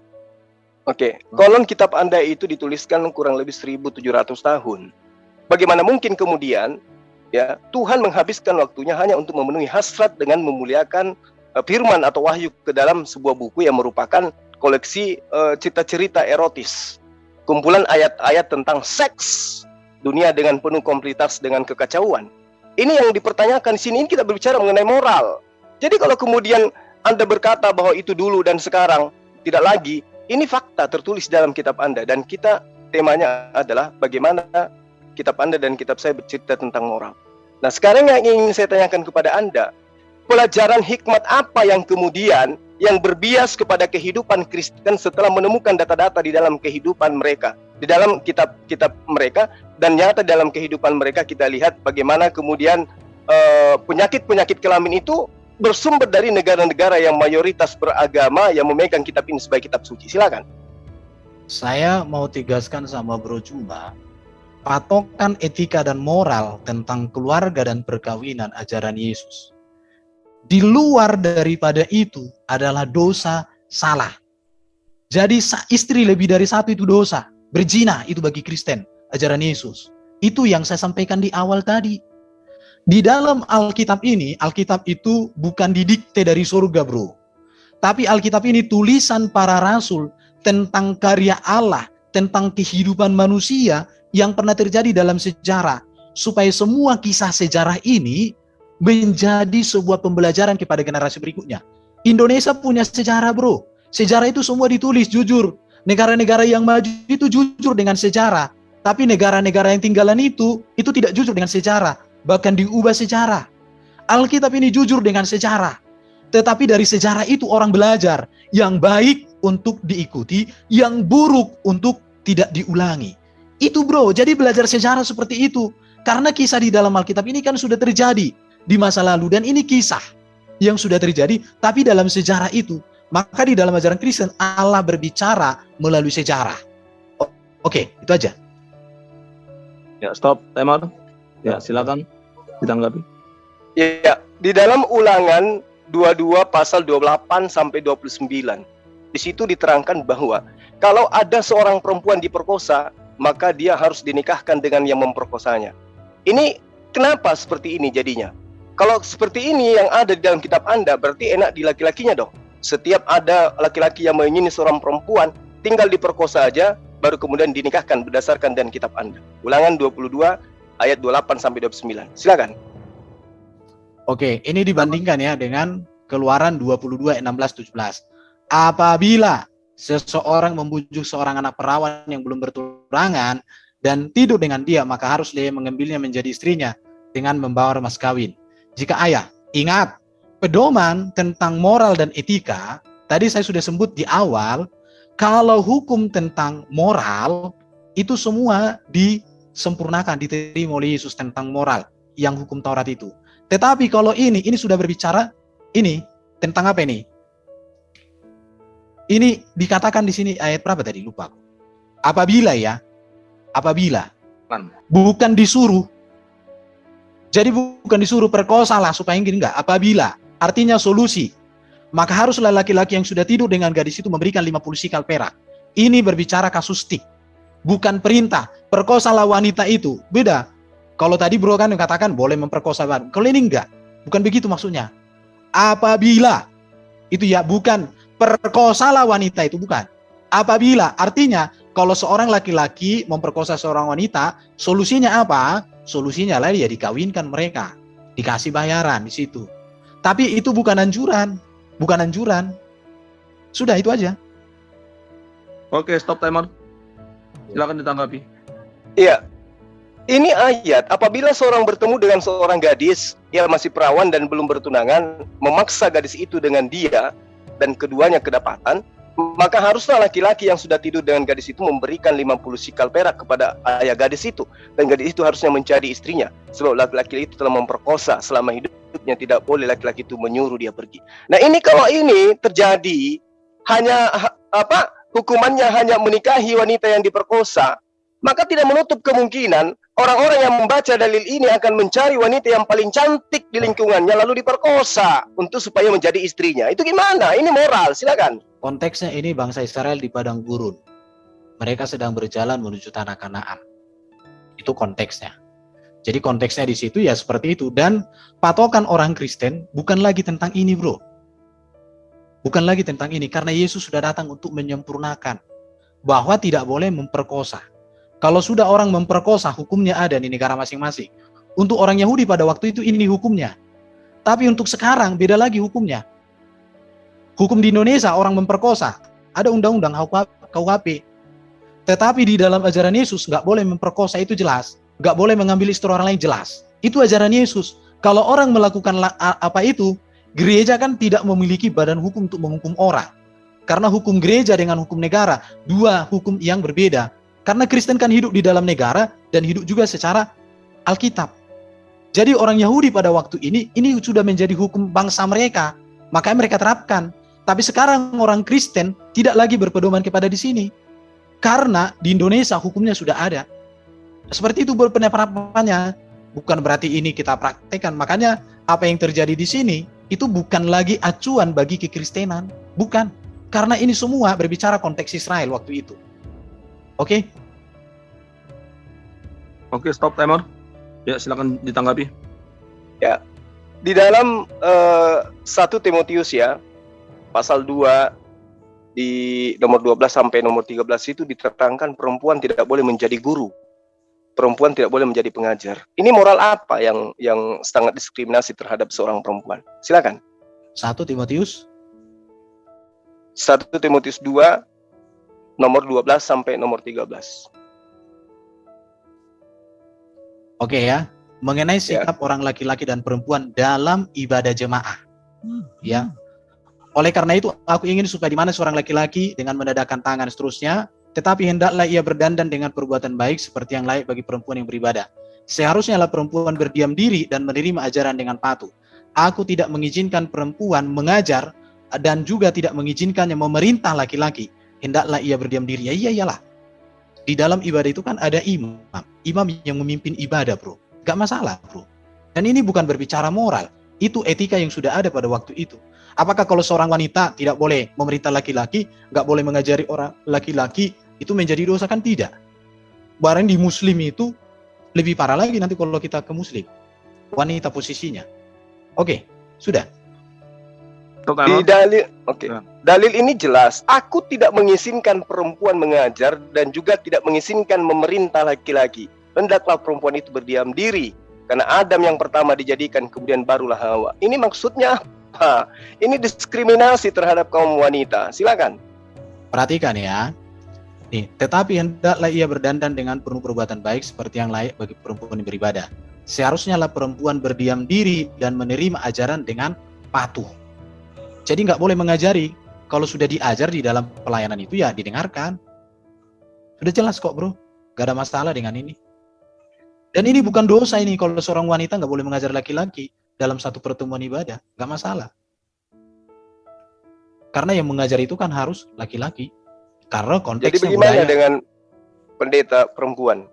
Oke, konon kitab Anda itu dituliskan kurang lebih 1700 tahun. Bagaimana mungkin kemudian ya Tuhan menghabiskan waktunya hanya untuk memenuhi hasrat dengan memuliakan firman atau wahyu ke dalam sebuah buku yang merupakan koleksi cerita-cerita erotis. Kumpulan ayat-ayat tentang seks dunia dengan penuh kompleksitas dengan kekacauan. Ini yang dipertanyakan di sini, kita berbicara mengenai moral. Jadi kalau kemudian Anda berkata bahwa itu dulu dan sekarang tidak lagi, ini fakta tertulis dalam kitab Anda, dan kita temanya adalah bagaimana kitab Anda dan kitab saya bercerita tentang moral. Nah, sekarang yang ingin saya tanyakan kepada Anda, pelajaran hikmat apa yang kemudian yang berbias kepada kehidupan Kristen setelah menemukan data-data di dalam kehidupan mereka, di dalam kitab-kitab mereka, dan nyata dalam kehidupan mereka kita lihat bagaimana kemudian penyakit-penyakit kelamin itu bersumber dari negara-negara yang mayoritas beragama yang memegang kitab ini sebagai kitab suci. Silakan. Saya mau tegaskan sama Bro Juma, patokan etika dan moral tentang keluarga dan perkawinan ajaran Yesus. Di luar daripada itu adalah dosa salah. Jadi istri lebih dari satu itu dosa. Berzina itu bagi Kristen, ajaran Yesus. Itu yang saya sampaikan di awal tadi. Di dalam Alkitab ini, Alkitab itu bukan didikte dari surga, bro. Tapi Alkitab ini tulisan para rasul tentang karya Allah, tentang kehidupan manusia yang pernah terjadi dalam sejarah. Supaya semua kisah sejarah ini menjadi sebuah pembelajaran kepada generasi berikutnya. Indonesia punya sejarah, bro. Sejarah itu semua ditulis, jujur. Negara-negara yang maju itu jujur dengan sejarah. Tapi negara-negara yang tinggalan itu tidak jujur dengan sejarah. Bahkan diubah sejarah. Alkitab ini jujur dengan sejarah. Tetapi dari sejarah itu orang belajar. Yang baik untuk diikuti, yang buruk untuk tidak diulangi. Itu, bro, jadi belajar sejarah seperti itu. Karena kisah di dalam Alkitab ini kan sudah terjadi di masa lalu. Dan ini kisah yang sudah terjadi, tapi dalam sejarah itu. Maka di dalam ajaran Kristen, Allah berbicara melalui sejarah. Oke, itu aja. Ya, stop, timer. Ya, silakan ditanggapi. Ya, di dalam Ulangan 22 pasal 28 sampai 29. Di situ diterangkan bahwa kalau ada seorang perempuan diperkosa, maka dia harus dinikahkan dengan yang memperkosanya. Ini kenapa seperti ini jadinya? Kalau seperti ini yang ada di dalam kitab Anda, berarti enak di laki-lakinya dong. Setiap ada laki-laki yang mengingini seorang perempuan, tinggal diperkosa aja, baru kemudian dinikahkan berdasarkan dan kitab Anda. Ulangan 22 ayat 28 sampai 29. Silakan. Oke, ini dibandingkan ya dengan Keluaran 22 ayat 16-17. Apabila seseorang membujuk seorang anak perawan yang belum bertunangan dan tidur dengan dia, maka harus dia mengambilnya menjadi istrinya dengan membawa mas kawin. Jika ayah, ingat, pedoman tentang moral dan etika, tadi saya sudah sebut di awal, kalau hukum tentang moral, itu semua disempurnakan, diterima oleh Yesus tentang moral, yang hukum Taurat itu. Tetapi kalau ini sudah berbicara, ini tentang apa ini? Ini dikatakan di sini ayat berapa tadi? Lupa aku. Apabila bukan disuruh. Jadi bukan disuruh perkosalah supaya gini, enggak. Apabila, artinya solusi. Maka haruslah laki-laki yang sudah tidur dengan gadis itu memberikan 50 sikal perak. Ini berbicara kasustik. Bukan perintah. Perkosalah wanita itu. Beda. Kalau tadi bro kan katakan boleh memperkosa wanita. Kalau ini enggak. Bukan begitu maksudnya. Apabila. Itu ya bukan perkosalah wanita itu, bukan. Apabila, artinya kalau seorang laki-laki memperkosa seorang wanita, solusinya apa? Solusinya lah ya dikawinkan mereka, dikasih bayaran di situ. Tapi itu bukan anjuran, Sudah itu aja. Oke, stop timer. Silakan ditanggapi. Iya. Ini ayat, apabila seorang bertemu dengan seorang gadis yang masih perawan dan belum bertunangan, memaksa gadis itu dengan dia, dan keduanya kedapatan, maka haruslah laki-laki yang sudah tidur dengan gadis itu memberikan 50 sikal perak kepada ayah gadis itu. Dan gadis itu harusnya mencari istrinya. Sebab laki-laki itu telah memperkosa selama hidupnya, tidak boleh laki-laki itu menyuruh dia pergi. Nah ini kalau ini terjadi, hanya hukumannya hanya menikahi wanita yang diperkosa, maka tidak menutup kemungkinan orang-orang yang membaca dalil ini akan mencari wanita yang paling cantik di lingkungannya lalu diperkosa untuk supaya menjadi istrinya. Itu gimana? Ini moral, silakan. Konteksnya ini bangsa Israel di padang gurun. Mereka sedang berjalan menuju tanah Kanaan. Itu konteksnya. Jadi konteksnya di situ ya seperti itu. Dan patokan orang Kristen bukan lagi tentang ini, bro. Bukan lagi tentang ini. Karena Yesus sudah datang untuk menyempurnakan. Bahwa tidak boleh memperkosa. Kalau sudah orang memperkosa, hukumnya ada di negara masing-masing. Untuk orang Yahudi pada waktu itu ini hukumnya. Tapi untuk sekarang beda lagi hukumnya. Hukum di Indonesia orang memperkosa, ada undang-undang KUHP. Tetapi di dalam ajaran Yesus nggak boleh memperkosa, itu jelas. Nggak boleh mengambil istri orang lain, jelas. Itu ajaran Yesus. Kalau orang melakukan apa itu, gereja kan tidak memiliki badan hukum untuk menghukum orang. Karena hukum gereja dengan hukum negara, dua hukum yang berbeda. Karena Kristen kan hidup di dalam negara dan hidup juga secara Alkitab. Jadi orang Yahudi pada waktu ini sudah menjadi hukum bangsa mereka. Makanya mereka terapkan. Tapi sekarang orang Kristen tidak lagi berpedoman kepada di sini. Karena di Indonesia hukumnya sudah ada. Seperti itu penerapannya. Bukan berarti ini kita praktekkan. Makanya apa yang terjadi di sini itu bukan lagi acuan bagi kekristenan. Bukan. Karena ini semua berbicara konteks Israel waktu itu. Oke? Oke, stop timer. Ya, silakan ditanggapi. Ya, di dalam 1 Timotius ya, pasal 2 di nomor 12 sampai nomor 13 itu diterangkan perempuan tidak boleh menjadi guru. Perempuan tidak boleh menjadi pengajar. Ini moral apa yang sangat diskriminasi terhadap seorang perempuan? Silakan. 1 Timotius 1 Timotius 2 nomor 12 sampai nomor 13. Oke ya, mengenai sikap orang laki-laki dan perempuan dalam ibadah jemaah. Ya. Oleh karena itu, aku ingin supaya di mana seorang laki-laki dengan mendadakkan tangan seterusnya, tetapi hendaklah ia berdandan dengan perbuatan baik seperti yang layak bagi perempuan yang beribadah. Seharusnya lah perempuan berdiam diri dan menerima ajaran dengan patuh. Aku tidak mengizinkan perempuan mengajar dan juga tidak mengizinkannya memerintah laki-laki. Hendaklah ia berdiam diri. Ya iyalah. Di dalam ibadah itu kan ada imam. Imam yang memimpin ibadah, bro. Gak masalah, bro. Dan ini bukan berbicara moral. Itu etika yang sudah ada pada waktu itu. Apakah kalau seorang wanita tidak boleh memerintah laki-laki, gak boleh mengajari orang laki-laki, itu menjadi dosa? Kan tidak. Barang di muslim itu lebih parah lagi nanti kalau kita ke muslim. Wanita posisinya. Oke, sudah. Di dalil, dalil ini jelas. Aku tidak mengizinkan perempuan mengajar dan juga tidak mengizinkan memerintah laki-laki. Hendaklah perempuan itu berdiam diri. Karena Adam yang pertama dijadikan, kemudian barulah Hawa. Ini maksudnya apa? Ini diskriminasi terhadap kaum wanita. Silakan. Perhatikan ya. Nih, tetapi hendaklah ia berdandan dengan penuh perbuatan baik seperti yang layak bagi perempuan yang beribadah. Seharusnya lah perempuan berdiam diri dan menerima ajaran dengan patuh. Jadi nggak boleh mengajari. Kalau sudah diajar di dalam pelayanan itu ya didengarkan. Sudah jelas kok, bro. Gak ada masalah dengan ini. Dan ini bukan dosa ini kalau seorang wanita nggak boleh mengajar laki-laki dalam satu pertemuan ibadah. Nggak masalah. Karena yang mengajar itu kan harus laki-laki. Karena konteksnya jadi bagaimana budaya. dengan pendeta perempuan?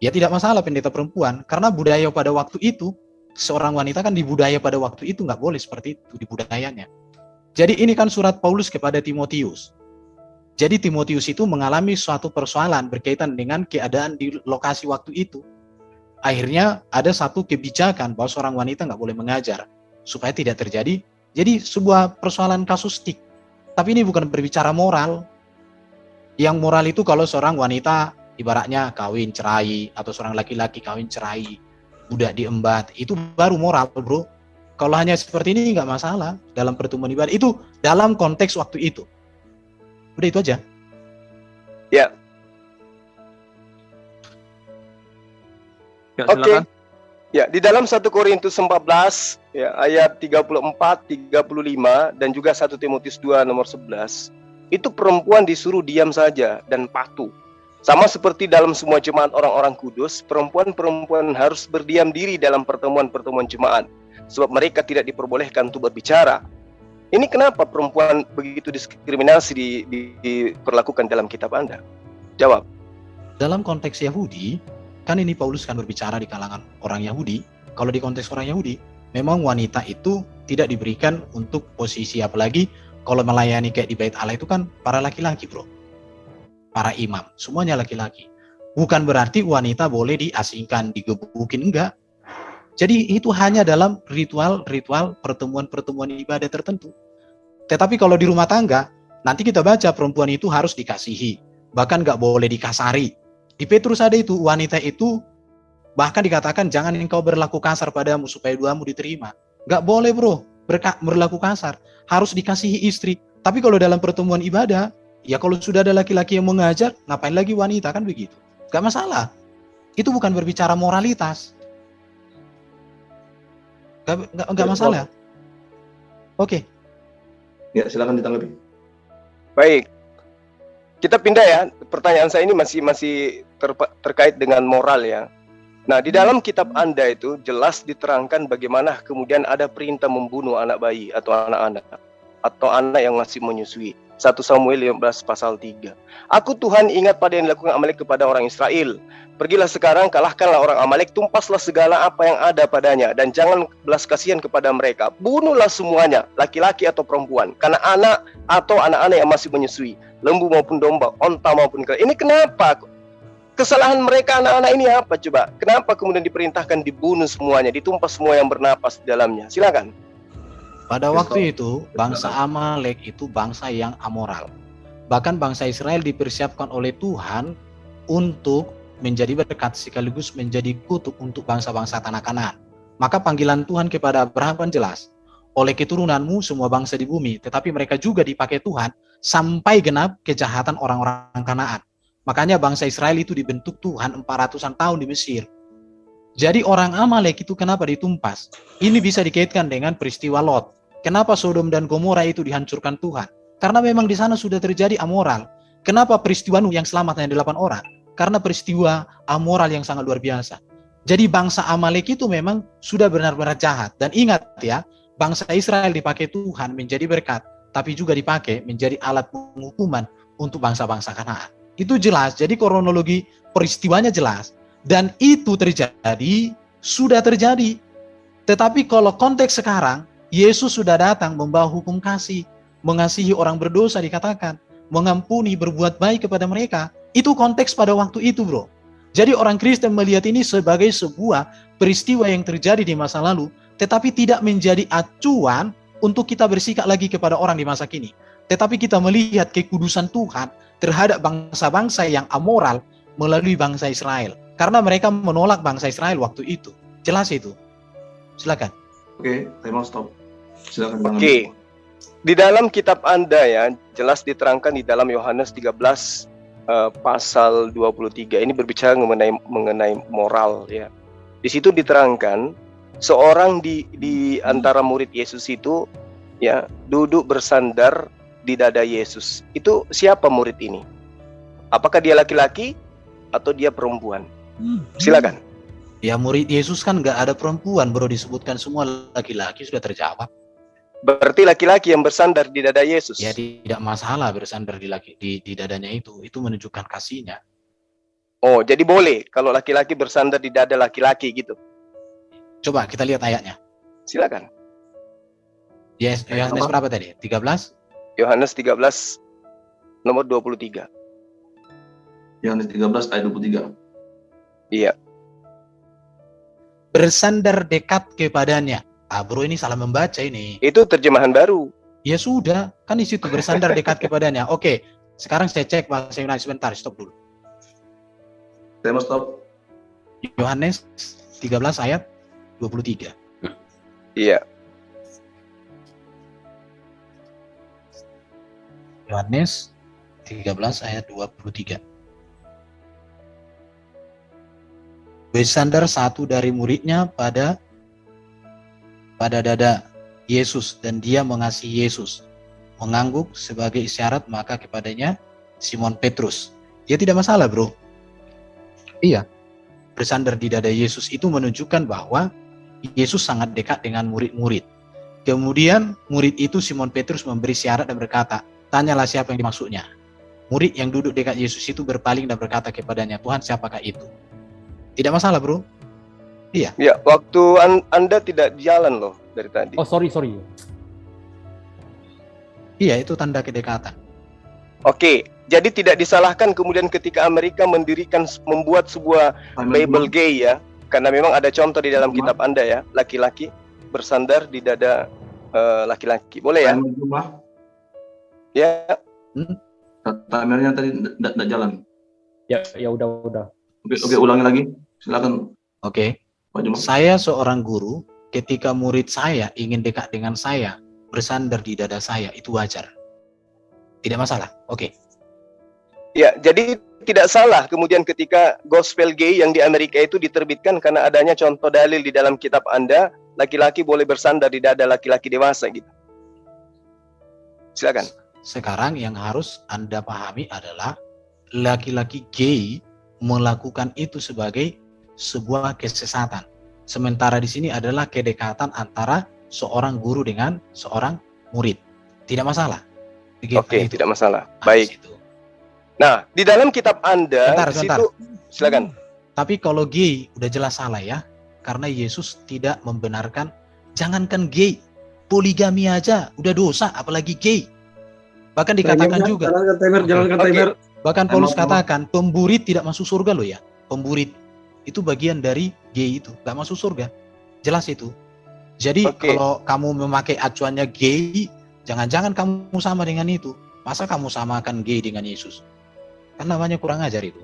Ya tidak masalah pendeta perempuan. Karena budaya pada waktu itu, seorang wanita kan di budaya pada waktu itu nggak boleh seperti itu di budayanya. Jadi ini kan surat Paulus kepada Timotius. Jadi Timotius itu mengalami suatu persoalan berkaitan dengan keadaan di lokasi waktu itu. Akhirnya ada satu kebijakan bahwa seorang wanita nggak boleh mengajar supaya tidak terjadi. Jadi sebuah persoalan kasustik. Tapi ini bukan berbicara moral. Yang moral itu kalau seorang wanita ibaratnya kawin cerai atau seorang laki-laki kawin cerai, budak diembat, itu baru moral, bro. Kalau hanya seperti ini nggak masalah dalam pertemuan ibadah. Itu dalam konteks waktu itu. Udah itu aja. Ya. Ya, Oke. silakan. Ya, di dalam 1 Korintus 14 ya, ayat 34, 35 dan juga 1 Timotius 2 nomor 11, itu perempuan disuruh diam saja dan patuh. Sama seperti dalam semua jemaat orang-orang kudus, perempuan-perempuan harus berdiam diri dalam pertemuan-pertemuan jemaat sebab mereka tidak diperbolehkan untuk berbicara. Ini kenapa perempuan begitu diskriminasi diperlakukan dalam kitab Anda? Jawab. Dalam konteks Yahudi, kan ini Paulus kan berbicara di kalangan orang Yahudi. Kalau di konteks orang Yahudi, memang wanita itu tidak diberikan untuk posisi, apalagi kalau melayani kayak di Bait Allah itu kan para laki-laki, bro. Para imam, semuanya laki-laki. Bukan berarti wanita boleh diasingkan, digebukin, enggak. Jadi itu hanya dalam ritual-ritual pertemuan-pertemuan ibadah tertentu. Tetapi kalau di rumah tangga, nanti kita baca perempuan itu harus dikasihi. Bahkan nggak boleh dikasari. Di Petrus ada itu, wanita itu bahkan dikatakan jangan engkau berlaku kasar padamu supaya duamu diterima. Nggak boleh, bro, berlaku kasar. Harus dikasihi istri. Tapi kalau dalam pertemuan ibadah, ya kalau sudah ada laki-laki yang mengajar, ngapain lagi wanita, kan begitu. Nggak masalah. Itu bukan berbicara moralitas. Nggak masalah. Oke. Ya, silakan ditanggapi. Baik. Kita pindah ya. Pertanyaan saya ini masih terkait dengan moral ya. Nah, di dalam kitab Anda itu jelas diterangkan bagaimana kemudian ada perintah membunuh anak bayi atau anak yang masih menyusui. 1 Samuel 15 pasal 3. Aku Tuhan ingat pada yang dilakukan Amalek kepada orang Israel. Pergilah sekarang, kalahkanlah orang Amalek, tumpaslah segala apa yang ada padanya, dan jangan belas kasihan kepada mereka. Bunuhlah semuanya, laki-laki atau perempuan, karena anak atau anak-anak yang masih menyusui, lembu maupun domba, onta maupun kera. Ini kenapa? Kesalahan mereka anak-anak ini apa coba? Kenapa kemudian diperintahkan dibunuh semuanya, ditumpas semua yang bernapas di dalamnya? Silakan. Pada waktu itu, bangsa Amalek itu bangsa yang amoral. Bahkan bangsa Israel dipersiapkan oleh Tuhan untuk menjadi berkat sekaligus menjadi kutuk untuk bangsa-bangsa tanah Kanaan. Maka panggilan Tuhan kepada Abraham kan jelas. Oleh keturunanmu semua bangsa di bumi, tetapi mereka juga dipakai Tuhan sampai genap kejahatan orang-orang Kanaan. Makanya bangsa Israel itu dibentuk Tuhan 400-an tahun di Mesir. Jadi orang Amalek itu kenapa ditumpas? Ini bisa dikaitkan dengan peristiwa Lot. Kenapa Sodom dan Gomora itu dihancurkan Tuhan? Karena memang di sana sudah terjadi amoral. Kenapa peristiwa Nuh yang selamat hanya 8 orang? Karena peristiwa amoral yang sangat luar biasa. Jadi bangsa Amalek itu memang sudah benar-benar jahat. Dan ingat ya, bangsa Israel dipakai Tuhan menjadi berkat, tapi juga dipakai menjadi alat penghukuman untuk bangsa-bangsa Kanaan. Itu jelas, jadi kronologi peristiwanya jelas. Dan itu terjadi, sudah terjadi. Tetapi kalau konteks sekarang, Yesus sudah datang membawa hukum kasih, mengasihi orang berdosa dikatakan, mengampuni, berbuat baik kepada mereka. Itu konteks pada waktu itu, bro. Jadi orang Kristen melihat ini sebagai sebuah peristiwa yang terjadi di masa lalu, tetapi tidak menjadi acuan untuk kita bersikap lagi kepada orang di masa kini. Tetapi kita melihat kekudusan Tuhan terhadap bangsa-bangsa yang amoral melalui bangsa Israel. Karena mereka menolak bangsa Israel waktu itu. Jelas itu. Silakan. Oke, timer stop. Silakan. Oke. Di dalam kitab Anda ya, jelas diterangkan di dalam Yohanes 13 pasal 23. Ini berbicara mengenai moral ya. Di situ diterangkan seorang di antara murid Yesus itu ya duduk bersandar di dada Yesus. Itu siapa murid ini? Apakah dia laki-laki atau dia perempuan? Silakan. Ya murid Yesus kan nggak ada perempuan, bro, disebutkan semua laki-laki, sudah terjawab. Berarti laki-laki yang bersandar di dada Yesus. Ya tidak masalah bersandar di dadanya itu menunjukkan kasihnya. Oh, jadi boleh kalau laki-laki bersandar di dada laki-laki gitu. Coba kita lihat ayatnya. Silakan. Yes, Yohanes berapa tadi? 13? Yohanes 13 nomor 23. Yohanes 13 ayat 23. Iya. Bersandar dekat kepadanya. Ah, bro, ini salah membaca ini. Itu terjemahan baru. Ya sudah, kan di situ bersandar dekat kepadanya. Oke, sekarang saya cek bahasa Yunani sebentar, stop dulu. Timer stop. Yohanes 13 ayat 23. Iya. Yohanes 13 ayat 23. Bersandar satu dari muridnya pada dada Yesus dan dia mengasihi Yesus. Mengangguk sebagai isyarat maka kepadanya Simon Petrus. Dia tidak masalah, bro. Iya. Bersandar di dada Yesus itu menunjukkan bahwa Yesus sangat dekat dengan murid-murid. Kemudian murid itu Simon Petrus memberi syarat dan berkata, tanyalah siapa yang dimaksudnya. Murid yang duduk dekat Yesus itu berpaling dan berkata kepadanya, Tuhan siapakah itu? Tidak masalah, bro. Iya. Ya, waktu Anda tidak jalan loh dari tadi. Oh, sorry. Iya, itu tanda kedekatan. Oke, jadi tidak disalahkan kemudian ketika Amerika membuat sebuah Bible gay ya, karena memang ada contoh di dalam kitab Anda ya, laki-laki bersandar di dada laki-laki. Boleh ya? Ya. Timernya tadi tidak jalan. Ya udah. Oke, ulangi lagi. Silakan. Oke. Pak Juma. Saya seorang guru, ketika murid saya ingin dekat dengan saya, bersandar di dada saya, itu wajar. Tidak masalah. Oke. Ya, jadi tidak salah kemudian ketika gospel gay yang di Amerika itu diterbitkan karena adanya contoh dalil di dalam kitab Anda, laki-laki boleh bersandar di dada laki-laki dewasa gitu. Silakan. Sekarang yang harus Anda pahami adalah laki-laki gay melakukan itu sebagai sebuah kesesatan. Sementara di sini adalah kedekatan antara seorang guru dengan seorang murid. Tidak masalah. Oke, tidak masalah. Nah, Baik. situ. Nah, di dalam kitab Anda, Sebentar, di situ, silakan. Tapi kalau gay udah jelas salah ya. Karena Yesus tidak membenarkan, jangankan gay, poligami aja udah dosa, apalagi gay. Bahkan dikatakan juga, Jalankan Oke. timer. bahkan Paulus katakan, pemburit tidak masuk surga loh ya. Pemburit itu bagian dari gay itu, gak masuk surga. Jelas itu. Jadi Oke. kalau kamu memakai acuannya gay, jangan-jangan kamu sama dengan itu. Masa kamu samakan gay dengan Yesus? Kan namanya kurang ajar itu.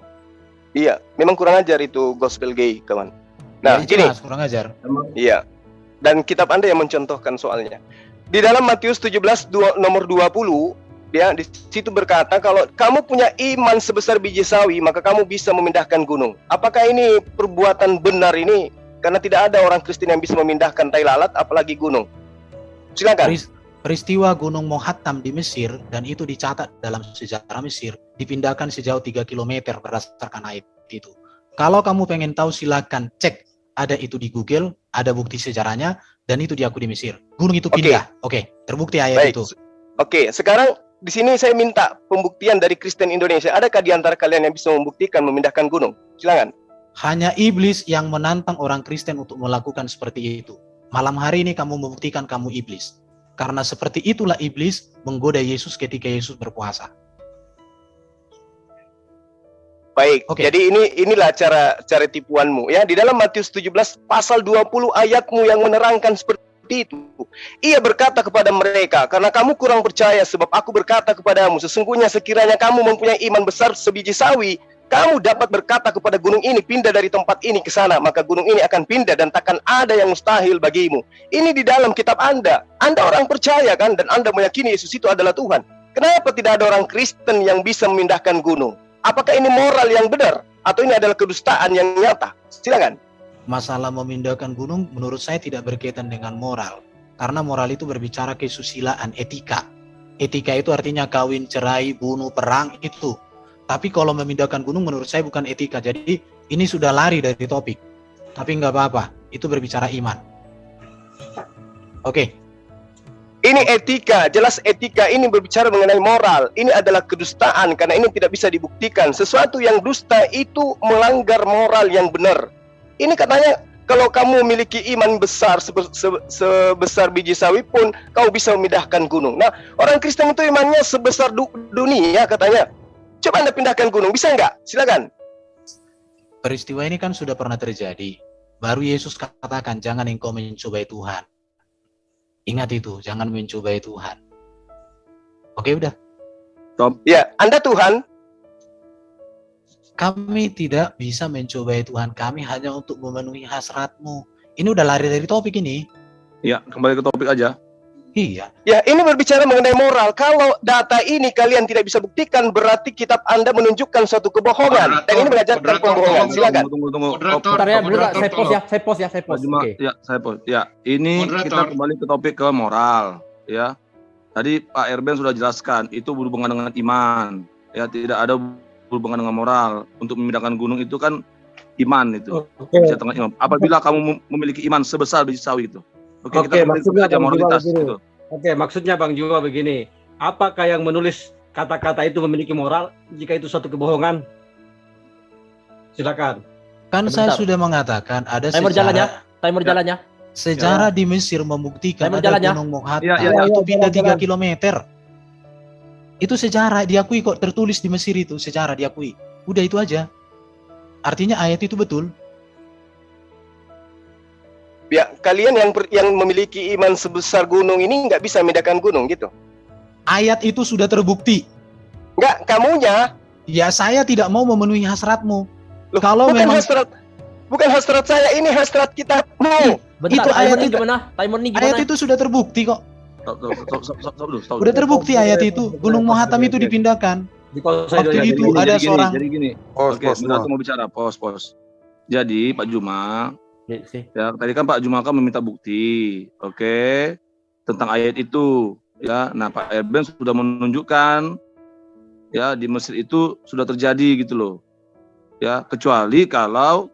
Iya, memang kurang ajar itu gospel gay, kawan. Nah, Ya, gini, jelas, kurang ajar. iya. Dan kitab Anda yang mencontohkan soalnya. Di dalam Matius 17 nomor 20, dia di situ berkata kalau kamu punya iman sebesar biji sawi, maka kamu bisa memindahkan gunung. Apakah ini perbuatan benar ini? Karena tidak ada orang Kristen yang bisa memindahkan tai lalat, apalagi gunung. Silakan. Peristiwa Gunung Mohattam di Mesir, dan itu dicatat dalam sejarah Mesir, dipindahkan sejauh 3 km berdasarkan ayat itu. Kalau kamu pengen tahu silakan cek, ada itu di Google, ada bukti sejarahnya, dan itu diakui di Mesir. Gunung itu pindah. Oke, terbukti ayat Baik. itu. Oke, sekarang di sini saya minta pembuktian dari Kristen Indonesia. Adakah di antara kalian yang bisa membuktikan memindahkan gunung? Silakan. Hanya iblis yang menantang orang Kristen untuk melakukan seperti itu. Malam hari ini kamu membuktikan kamu iblis. Karena seperti itulah iblis menggoda Yesus ketika Yesus berpuasa. Baik, Oke. jadi inilah cara tipuanmu ya. Di dalam Matius 17 pasal 20 ayatmu yang menerangkan seperti itu. Ia berkata kepada mereka, karena kamu kurang percaya sebab aku berkata kepadamu, sesungguhnya sekiranya kamu mempunyai iman besar sebiji sawi, kamu dapat berkata kepada gunung ini, pindah dari tempat ini ke sana, maka gunung ini akan pindah dan takkan ada yang mustahil bagimu. Ini di dalam kitab Anda. Anda orang percaya kan, dan Anda meyakini Yesus itu adalah Tuhan. Kenapa tidak ada orang Kristen yang bisa memindahkan gunung? Apakah ini moral yang benar? Atau ini adalah kedustaan yang nyata? Silakan. Masalah memindahkan gunung menurut saya tidak berkaitan dengan moral. Karena moral itu berbicara kesusilaan, etika. Etika itu artinya kawin, cerai, bunuh, perang, itu. Tapi kalau memindahkan gunung menurut saya bukan etika. Jadi ini sudah lari dari topik. Tapi nggak apa-apa. Itu berbicara iman. Oke. Ini etika, jelas etika ini berbicara mengenai moral. Ini adalah kedustaan karena ini tidak bisa dibuktikan. Sesuatu yang dusta itu melanggar moral yang benar. Ini katanya kalau kamu memiliki iman besar sebesar biji sawi pun kau bisa memindahkan gunung. Nah, orang Kristen itu imannya sebesar dunia katanya. Coba Anda pindahkan gunung, bisa nggak? Silakan. Peristiwa ini kan sudah pernah terjadi. Baru Yesus katakan, jangan engkau mencobai Tuhan. Ingat itu, jangan mencobai Tuhan. Oke, udah. Ya, Anda Tuhan. Kami tidak bisa mencobai Tuhan. Kami hanya untuk memenuhi hasratmu. Ini udah lari dari topik ini. Ya, kembali ke topik aja. Iya. Ya, ini berbicara mengenai moral. Kalau data ini kalian tidak bisa buktikan, berarti kitab Anda menunjukkan suatu kebohongan. Dan ini mengajarkan pembohongan. Silakan. Tunggu. Bentar ya, dulu saya post ya. Oke. Ya, saya post. Ya, ini kita kembali ke topik ke moral. Ya, tadi Pak Erben sudah jelaskan itu berhubungan dengan iman. Ya, tidak ada berhubungan dengan moral. Untuk memindahkan gunung itu kan iman itu. Bisa tengah iman. Apabila kamu memiliki iman sebesar biji sawi itu. Oke, kita maksudnya aja moralitas begini. gitu. Oke, maksudnya Bang Juma begini. Apakah yang menulis kata-kata itu memiliki moral jika itu suatu kebohongan? Silakan. Kan saya Sebentar. sudah mengatakan ada Timer jalannya. sejarah di Mesir membuktikan Timer ada jalannya. gunung Mohattam Ya. itu pindah Jalan. 3 km. Itu sejarah diakui kok, tertulis di Mesir itu sejarah diakui. Udah itu aja. Artinya ayat itu betul. Ya, kalian yang memiliki iman sebesar gunung ini nggak bisa memindahkan gunung gitu. Ayat itu sudah terbukti. Nggak, kamunya. Ya saya tidak mau memenuhi hasratmu. Loh, Kalau bukan memang hasrat saya, ini hasrat kitabmu. Bentar, Itu ayat timer itu- gimana? Timer nih gimana? ayat itu sudah terbukti kok. Stop dulu. Udah terbukti ayat itu. Gunung Mohattam itu dipindahkan. Di pause Waktu saja. itu ada seorang- Jadi gini. Pos, Oke, pos, moderator mau bicara. Pos. Jadi Pak Juma, Iya sih. ya tadi kan Pak Juma kan meminta bukti, oke, tentang ayat itu, ya. Nah, Pak Erben sudah menunjukkan, ya, di Mesir itu sudah terjadi gitu loh, ya. Kecuali kalau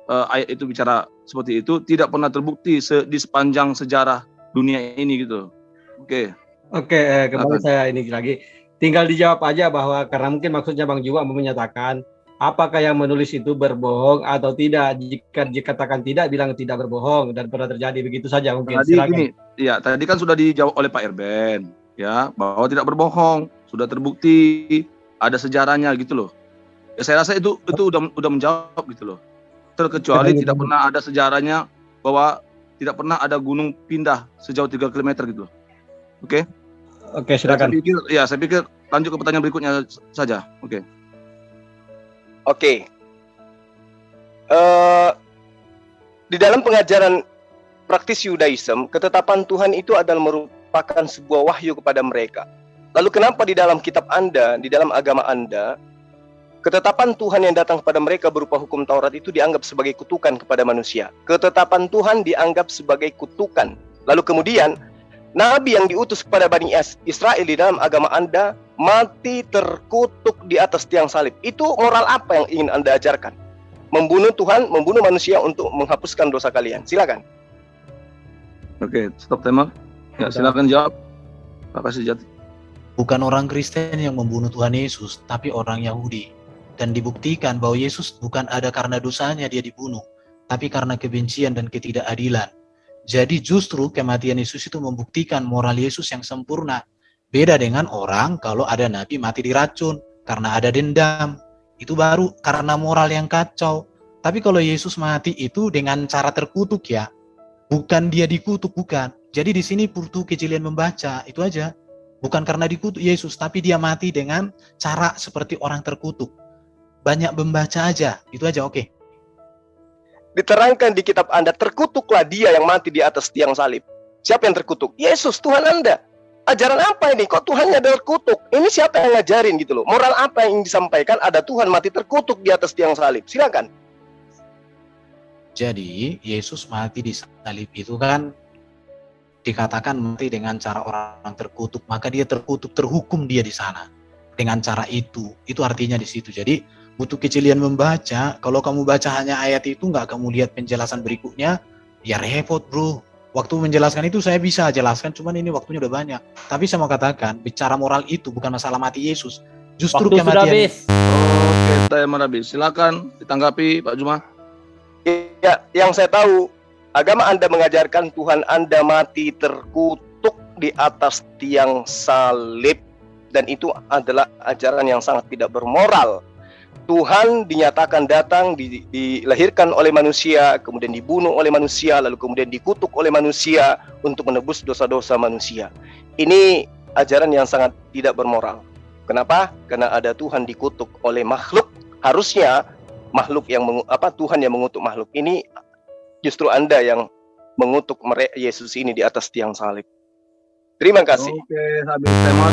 ayat itu bicara seperti itu tidak pernah terbukti di sepanjang sejarah dunia ini gitu. Oke. Oke, kembali saya ini lagi. Tinggal dijawab aja bahwa karena mungkin maksudnya Bang Juma mau menyatakan apakah yang menulis itu berbohong atau tidak. Jika dikatakan tidak, bilang tidak berbohong dan pernah terjadi, begitu saja mungkin. Tadi Silakan. gini, ya tadi kan sudah dijawab oleh Pak Erben, ya, bahwa tidak berbohong, sudah terbukti, ada sejarahnya gitu loh. Ya, saya rasa itu udah menjawab gitu loh. Terkecuali tidak pernah ada sejarahnya bahwa tidak pernah ada gunung pindah sejauh 3 km gitu loh. Oke? Oke, silakan. Saya pikir lanjut ke pertanyaan berikutnya saja. Oke. Oke. Di dalam pengajaran praktis Yudaism, ketetapan Tuhan itu adalah merupakan sebuah wahyu kepada mereka. Lalu kenapa di dalam kitab Anda, di dalam agama Anda, ketetapan Tuhan yang datang kepada mereka berupa hukum Taurat itu dianggap sebagai kutukan kepada manusia. Ketetapan Tuhan dianggap sebagai kutukan. Lalu kemudian, Nabi yang diutus kepada Bani Israel di dalam agama Anda mati terkutuk di atas tiang salib. Itu moral apa yang ingin Anda ajarkan? Membunuh Tuhan, membunuh manusia untuk menghapuskan dosa kalian. Silakan. Oke, stop timer. Ya, silakan jawab. Pak Kasih Jati. Bukan orang Kristen yang membunuh Tuhan Yesus, tapi orang Yahudi. Dan dibuktikan bahwa Yesus bukan ada karena dosanya dia dibunuh, tapi karena kebencian dan ketidakadilan. Jadi justru kematian Yesus itu membuktikan moral Yesus yang sempurna. Beda dengan orang kalau ada nabi mati diracun karena ada dendam. Itu baru karena moral yang kacau. Tapi kalau Yesus mati itu dengan cara terkutuk ya. Bukan dia dikutuk, bukan. Jadi di sini butuh kejelian membaca, itu aja. Bukan karena dikutuk Yesus, tapi dia mati dengan cara seperti orang terkutuk. Banyak membaca aja, itu aja, oke. Diterangkan di kitab Anda, terkutuklah dia yang mati di atas tiang salib. Siapa yang terkutuk? Yesus, Tuhan Anda. Ajaran apa ini? Kok Tuhannya terkutuk? Ini siapa yang ngajarin gitu loh? Moral apa yang disampaikan? Ada Tuhan mati terkutuk di atas tiang salib. Silakan. Jadi Yesus mati di salib itu kan dikatakan mati dengan cara orang terkutuk, maka dia terkutuk, terhukum dia di sana dengan cara itu artinya di situ. Jadi butuh kejelian membaca. Kalau kamu baca hanya ayat itu, nggak kamu lihat penjelasan berikutnya, ya repot bro. Waktu menjelaskan itu saya bisa jelaskan, cuman ini waktunya udah banyak. Tapi saya mau katakan, bicara moral itu bukan masalah mati Yesus, justru Waktu sudah kematian. habis. Oke, timer habis. Silakan ditanggapi Pak Juma. Ya, yang saya tahu, agama Anda mengajarkan Tuhan Anda mati terkutuk di atas tiang salib. Dan itu adalah ajaran yang sangat tidak bermoral. Tuhan dinyatakan datang, dilahirkan oleh manusia, kemudian dibunuh oleh manusia, lalu kemudian dikutuk oleh manusia untuk menebus dosa-dosa manusia. Ini ajaran yang sangat tidak bermoral. Kenapa? Karena ada Tuhan dikutuk oleh makhluk. Harusnya makhluk yang Tuhan yang mengutuk makhluk. Ini justru Anda yang mengutuk Yesus ini di atas tiang salib. Terima kasih. Oke, habis timer.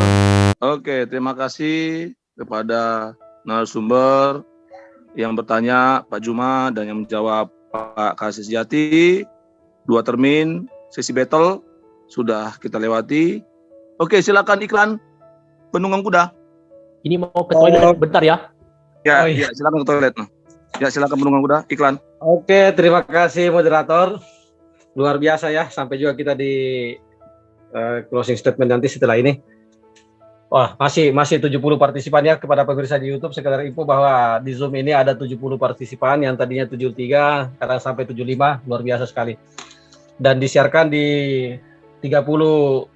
Oke, terima kasih kepada narasumber yang bertanya Pak Juma dan yang menjawab Pak Kasih Sejati. 2 termin sesi battle sudah kita lewati. Oke, silakan iklan penunggang kuda. Ini mau ke toilet bentar ya. Ya, Oh, iya. ya silakan ke toilet. Ya, silakan penunggang kuda iklan. Oke, terima kasih moderator. Luar biasa ya, sampai juga kita di closing statement nanti setelah ini. Wah, masih 70 partisipan ya. Kepada pemirsa di YouTube sekedar info bahwa di Zoom ini ada 70 partisipan yang tadinya 73 sekarang sampai 75, luar biasa sekali. Dan disiarkan di 30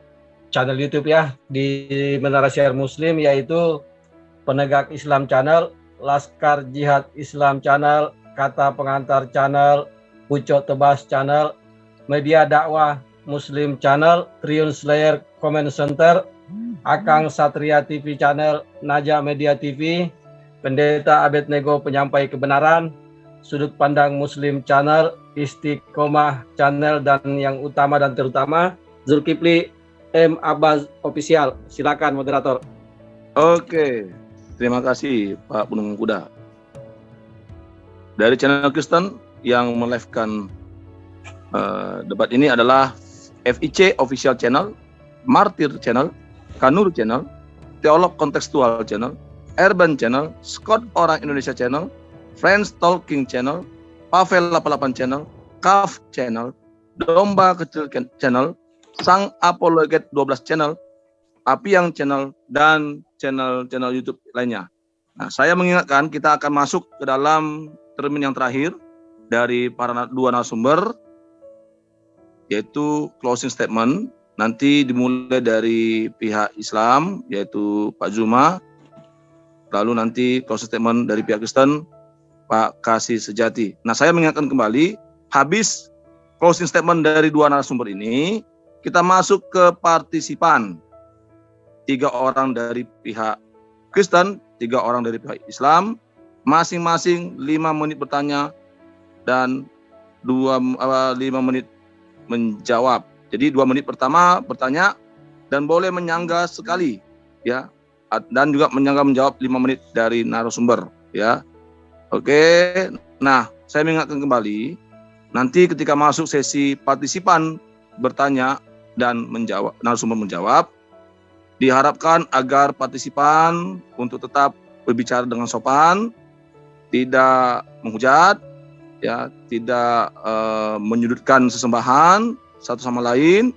channel YouTube ya, di Menara Siar Muslim, yaitu Penegak Islam Channel, Laskar Jihad Islam Channel, Kata Pengantar Channel, Pucuk Tebas Channel, Media Dakwah Muslim Channel, Triun Slayer Comment Center, Akang Satria TV Channel, Naja Media TV, Pendeta Abednego Penyampai Kebenaran, Sudut Pandang Muslim Channel, Istiqomah Channel, dan yang utama dan terutama Zulkifli M. Abbas Official. Silakan moderator. Oke. Terima kasih Pak Penunggang Kuda. Dari channel Kristen yang melive-kan debat ini adalah FIC Official Channel, Martir Channel, Kanur Channel, Teolog Kontekstual Channel, Urban Channel, Scott Orang Indonesia Channel, Friends Talking Channel, Pavel 88 Channel, KAF Channel, Domba Kecil Channel, Sang Apologet 12 Channel, Apiang Channel, dan channel-channel YouTube lainnya. Nah, saya mengingatkan kita akan masuk ke dalam termin yang terakhir dari dua narasumber, yaitu closing statement. Nanti dimulai dari pihak Islam, yaitu Pak Zuma, lalu nanti closing statement dari pihak Kristen, Pak Kasih Sejati. Nah, saya mengingatkan kembali, habis closing statement dari dua narasumber ini, kita masuk ke partisipan. 3 orang dari pihak Kristen, 3 orang dari pihak Islam, masing-masing 5 menit bertanya dan 5 menit menjawab. Jadi 2 menit pertama bertanya dan boleh menyangga sekali, ya, dan juga menyangga menjawab 5 menit dari narasumber, ya. Oke, nah saya mengingatkan kembali, nanti ketika masuk sesi partisipan bertanya dan menjawab, narasumber menjawab, diharapkan agar partisipan untuk tetap berbicara dengan sopan, tidak menghujat, ya, tidak menyudutkan sesembahan satu sama lain,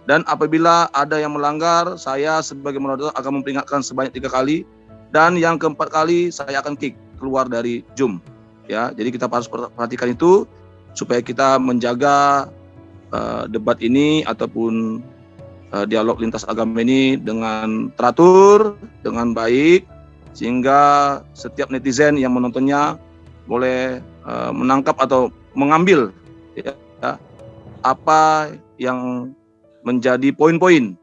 dan apabila ada yang melanggar, saya sebagai moderator akan memperingatkan sebanyak 3 kali, dan yang keempat kali saya akan kick keluar dari Zoom, ya. Jadi kita harus perhatikan itu supaya kita menjaga debat ini ataupun dialog lintas agama ini dengan teratur, dengan baik, sehingga setiap netizen yang menontonnya boleh menangkap atau mengambil, ya, apa yang menjadi poin-poin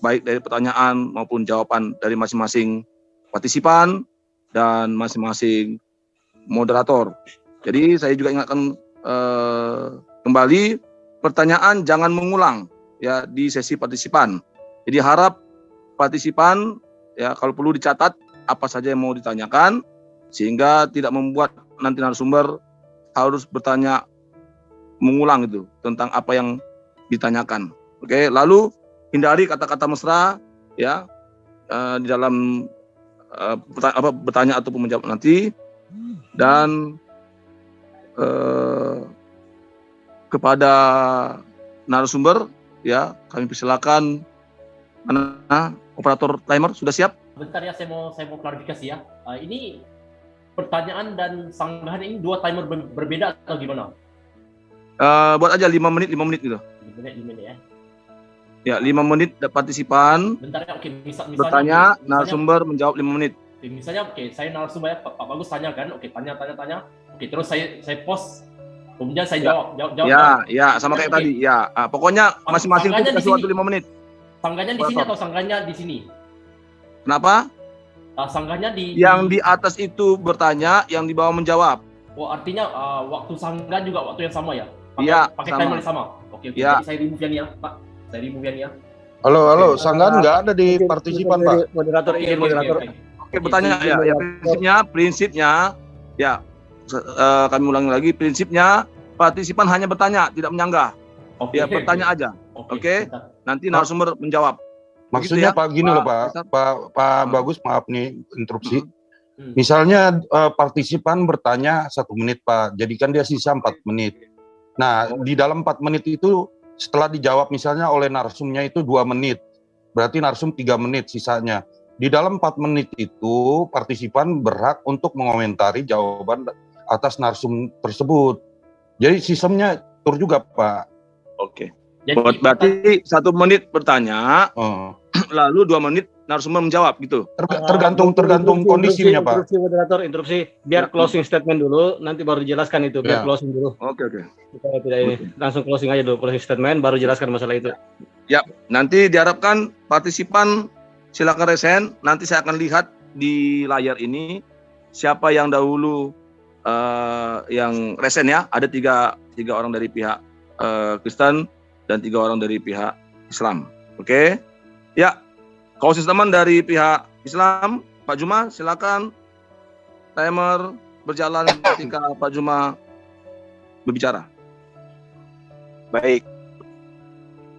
baik dari pertanyaan maupun jawaban dari masing-masing partisipan dan masing-masing moderator. Jadi saya juga ingatkan kembali, pertanyaan jangan mengulang, ya, di sesi partisipan. Jadi harap partisipan, ya, kalau perlu dicatat apa saja yang mau ditanyakan, sehingga tidak membuat nanti narasumber harus bertanya mengulang itu tentang apa yang ditanyakan. Oke, lalu hindari kata-kata mesra, ya, di dalam bertanya ataupun menjawab nanti, dan kepada narasumber, ya, kami persilakan. Mana operator timer sudah siap? Bentar ya, saya mau klarifikasi ya. Ini pertanyaan dan sanggahan ini 2 timer berbeda atau gimana? Buat aja 5 menit gitu. 5 menit ya. Ya, 5 menit partisipan. Bentar ya, oke. Misalnya, bertanya, narasumber menjawab 5 menit. Misalnya, oke, saya narasumber ya, Pak Bagus tanya kan, oke, tanya. Oke, terus saya post, kemudian saya jawab. Ya, sama kayak tadi. Ya, pokoknya masing-masing itu kasih waktu 5 menit. Sanggahnya di sini atau sanggahnya di sini? Kenapa? Sanggahnya yang di atas itu bertanya, yang di bawah menjawab. Oh, artinya waktu sanggah juga waktu yang sama ya? Iya, pakai sama. timer yang sama. Oke. Ya. Jadi saya remove yang ya, Pak. Saya remove yang ya. Halo, sanggahan nggak ada di partisipan, Pak. Moderator, izin moderator. Oke, bertanya ya, prinsipnya ya, kami ulangi lagi, prinsipnya partisipan hanya bertanya, tidak menyanggah. Oke. Ya, bertanya aja. Oke. Bentar. Nanti narasumber menjawab. Maksudnya Begitu ya, Pak, gini loh Pak, Pak Hmm. Bagus, maaf nih interupsi. Hmm. Misalnya partisipan bertanya 1 menit Pak, jadikan dia sisa 4 menit. Nah, di dalam 4 menit itu setelah dijawab misalnya oleh narsumnya itu 2 menit, berarti narsum 3 menit sisanya. Di dalam 4 menit itu partisipan berhak untuk mengomentari jawaban atas narsum tersebut. Jadi sistemnya tur juga Pak. Oke. Jadi, Berarti 1 menit bertanya, Oh. lalu 2 menit narasumber menjawab gitu. Tergantung kondisinya Pak. Interupsi, biar closing statement dulu, nanti baru dijelaskan itu, biar Ya. closing dulu. Oke. Kita tidak ini, langsung closing aja dulu, closing statement, baru jelaskan masalah itu. Ya, nanti diharapkan partisipan silakan resen. Nanti saya akan lihat di layar ini siapa yang dahulu yang resen ya. Ada tiga orang dari pihak Kristen dan 3 orang dari pihak Islam. Oke? Ya, closing statement dari pihak Islam Pak Juma, silakan. Timer berjalan ketika Pak Juma berbicara. Baik.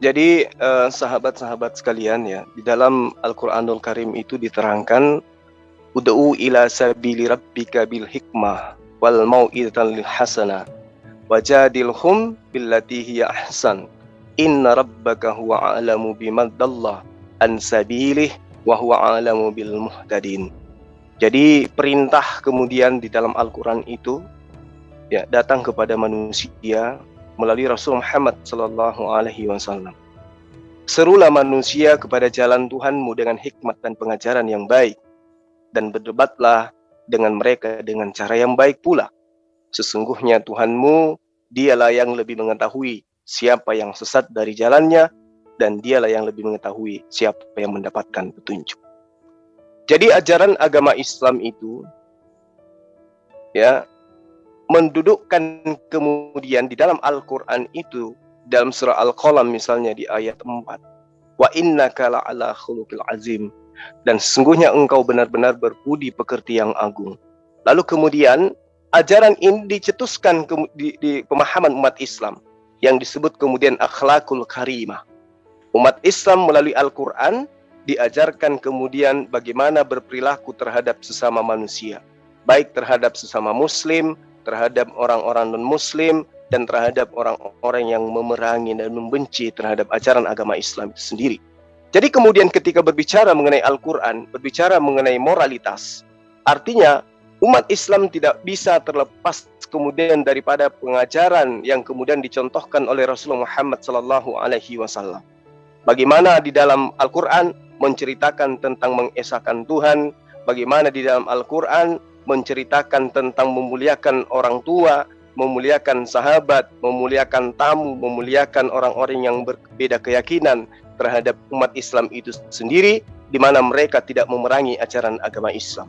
Jadi sahabat-sahabat sekalian ya, di dalam Al-Qur'anul Karim itu diterangkan ud'u ila sabili rabbika bil hikmah wal mau'izatil hasanah wajadilhum billati hiya ahsan inna rabbaka huwa a'lamu biman dalla an sabilih wa huwa a'lamu bil muhtadin. Jadi perintah kemudian di dalam Al-Qur'an itu ya datang kepada manusia melalui Rasul Muhammad sallallahu alaihi wasallam. Serulah manusia kepada jalan Tuhanmu dengan hikmat dan pengajaran yang baik, dan berdebatlah dengan mereka dengan cara yang baik pula. Sesungguhnya Tuhanmu, dialah yang lebih mengetahui siapa yang sesat dari jalannya, dan dialah yang lebih mengetahui siapa yang mendapatkan petunjuk. Jadi ajaran agama Islam itu ya mendudukkan kemudian di dalam Al-Quran itu, dalam surah Al-Qalam misalnya di ayat 4, wa innaka la'ala khuluqil azim, dan sesungguhnya engkau benar-benar berbudi pekerti yang agung. Lalu kemudian ajaran ini dicetuskan di pemahaman umat Islam yang disebut kemudian akhlakul karimah. Umat Islam melalui Al-Quran diajarkan kemudian bagaimana berperilaku terhadap sesama manusia, baik terhadap sesama muslim, terhadap orang-orang non-muslim, dan terhadap orang-orang yang memerangi dan membenci terhadap ajaran agama Islam itu sendiri. Jadi kemudian ketika berbicara mengenai Al-Quran, berbicara mengenai moralitas, artinya umat Islam tidak bisa terlepas kemudian daripada pengajaran yang kemudian dicontohkan oleh Rasulullah Muhammad SAW. Bagaimana di dalam Al-Quran menceritakan tentang mengesahkan Tuhan, bagaimana di dalam Al-Quran menceritakan tentang memuliakan orang tua, memuliakan sahabat, memuliakan tamu, memuliakan orang-orang yang berbeda keyakinan terhadap umat Islam itu sendiri, di mana mereka tidak memerangi ajaran agama Islam.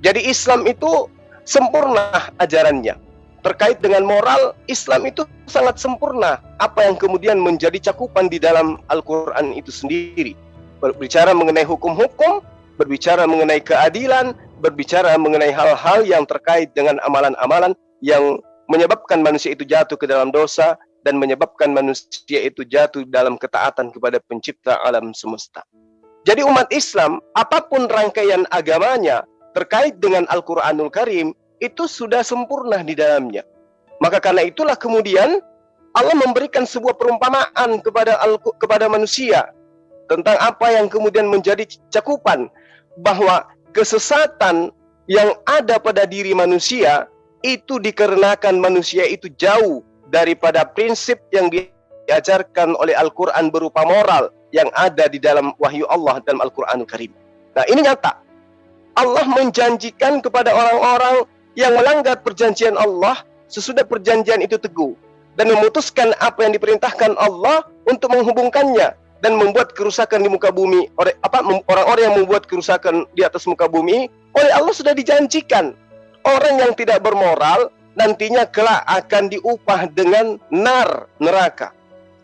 Jadi Islam itu sempurna ajarannya. Terkait dengan moral, Islam itu sangat sempurna. Apa yang kemudian menjadi cakupan di dalam Al-Quran itu sendiri. Berbicara mengenai hukum-hukum, berbicara mengenai keadilan, berbicara mengenai hal-hal yang terkait dengan amalan-amalan yang menyebabkan manusia itu jatuh ke dalam dosa dan menyebabkan manusia itu jatuh dalam ketaatan kepada pencipta alam semesta. Jadi umat Islam, apapun rangkaian agamanya terkait dengan Al-Quranul Karim, itu sudah sempurna di dalamnya. Maka karena itulah kemudian Allah memberikan sebuah perumpamaan kepada manusia tentang apa yang kemudian menjadi cakupan, bahwa kesesatan yang ada pada diri manusia itu dikarenakan manusia itu jauh daripada prinsip yang diajarkan oleh Al-Quran berupa moral yang ada di dalam wahyu Allah dalam Al-Quranul Karim. Nah, ini nyata. Allah menjanjikan kepada orang-orang yang melanggar perjanjian Allah sesudah perjanjian itu teguh dan memutuskan apa yang diperintahkan Allah untuk menghubungkannya dan membuat kerusakan di muka bumi. Orang-orang yang membuat kerusakan di atas muka bumi, oleh Allah sudah dijanjikan orang yang tidak bermoral nantinya kelak akan diupah dengan neraka.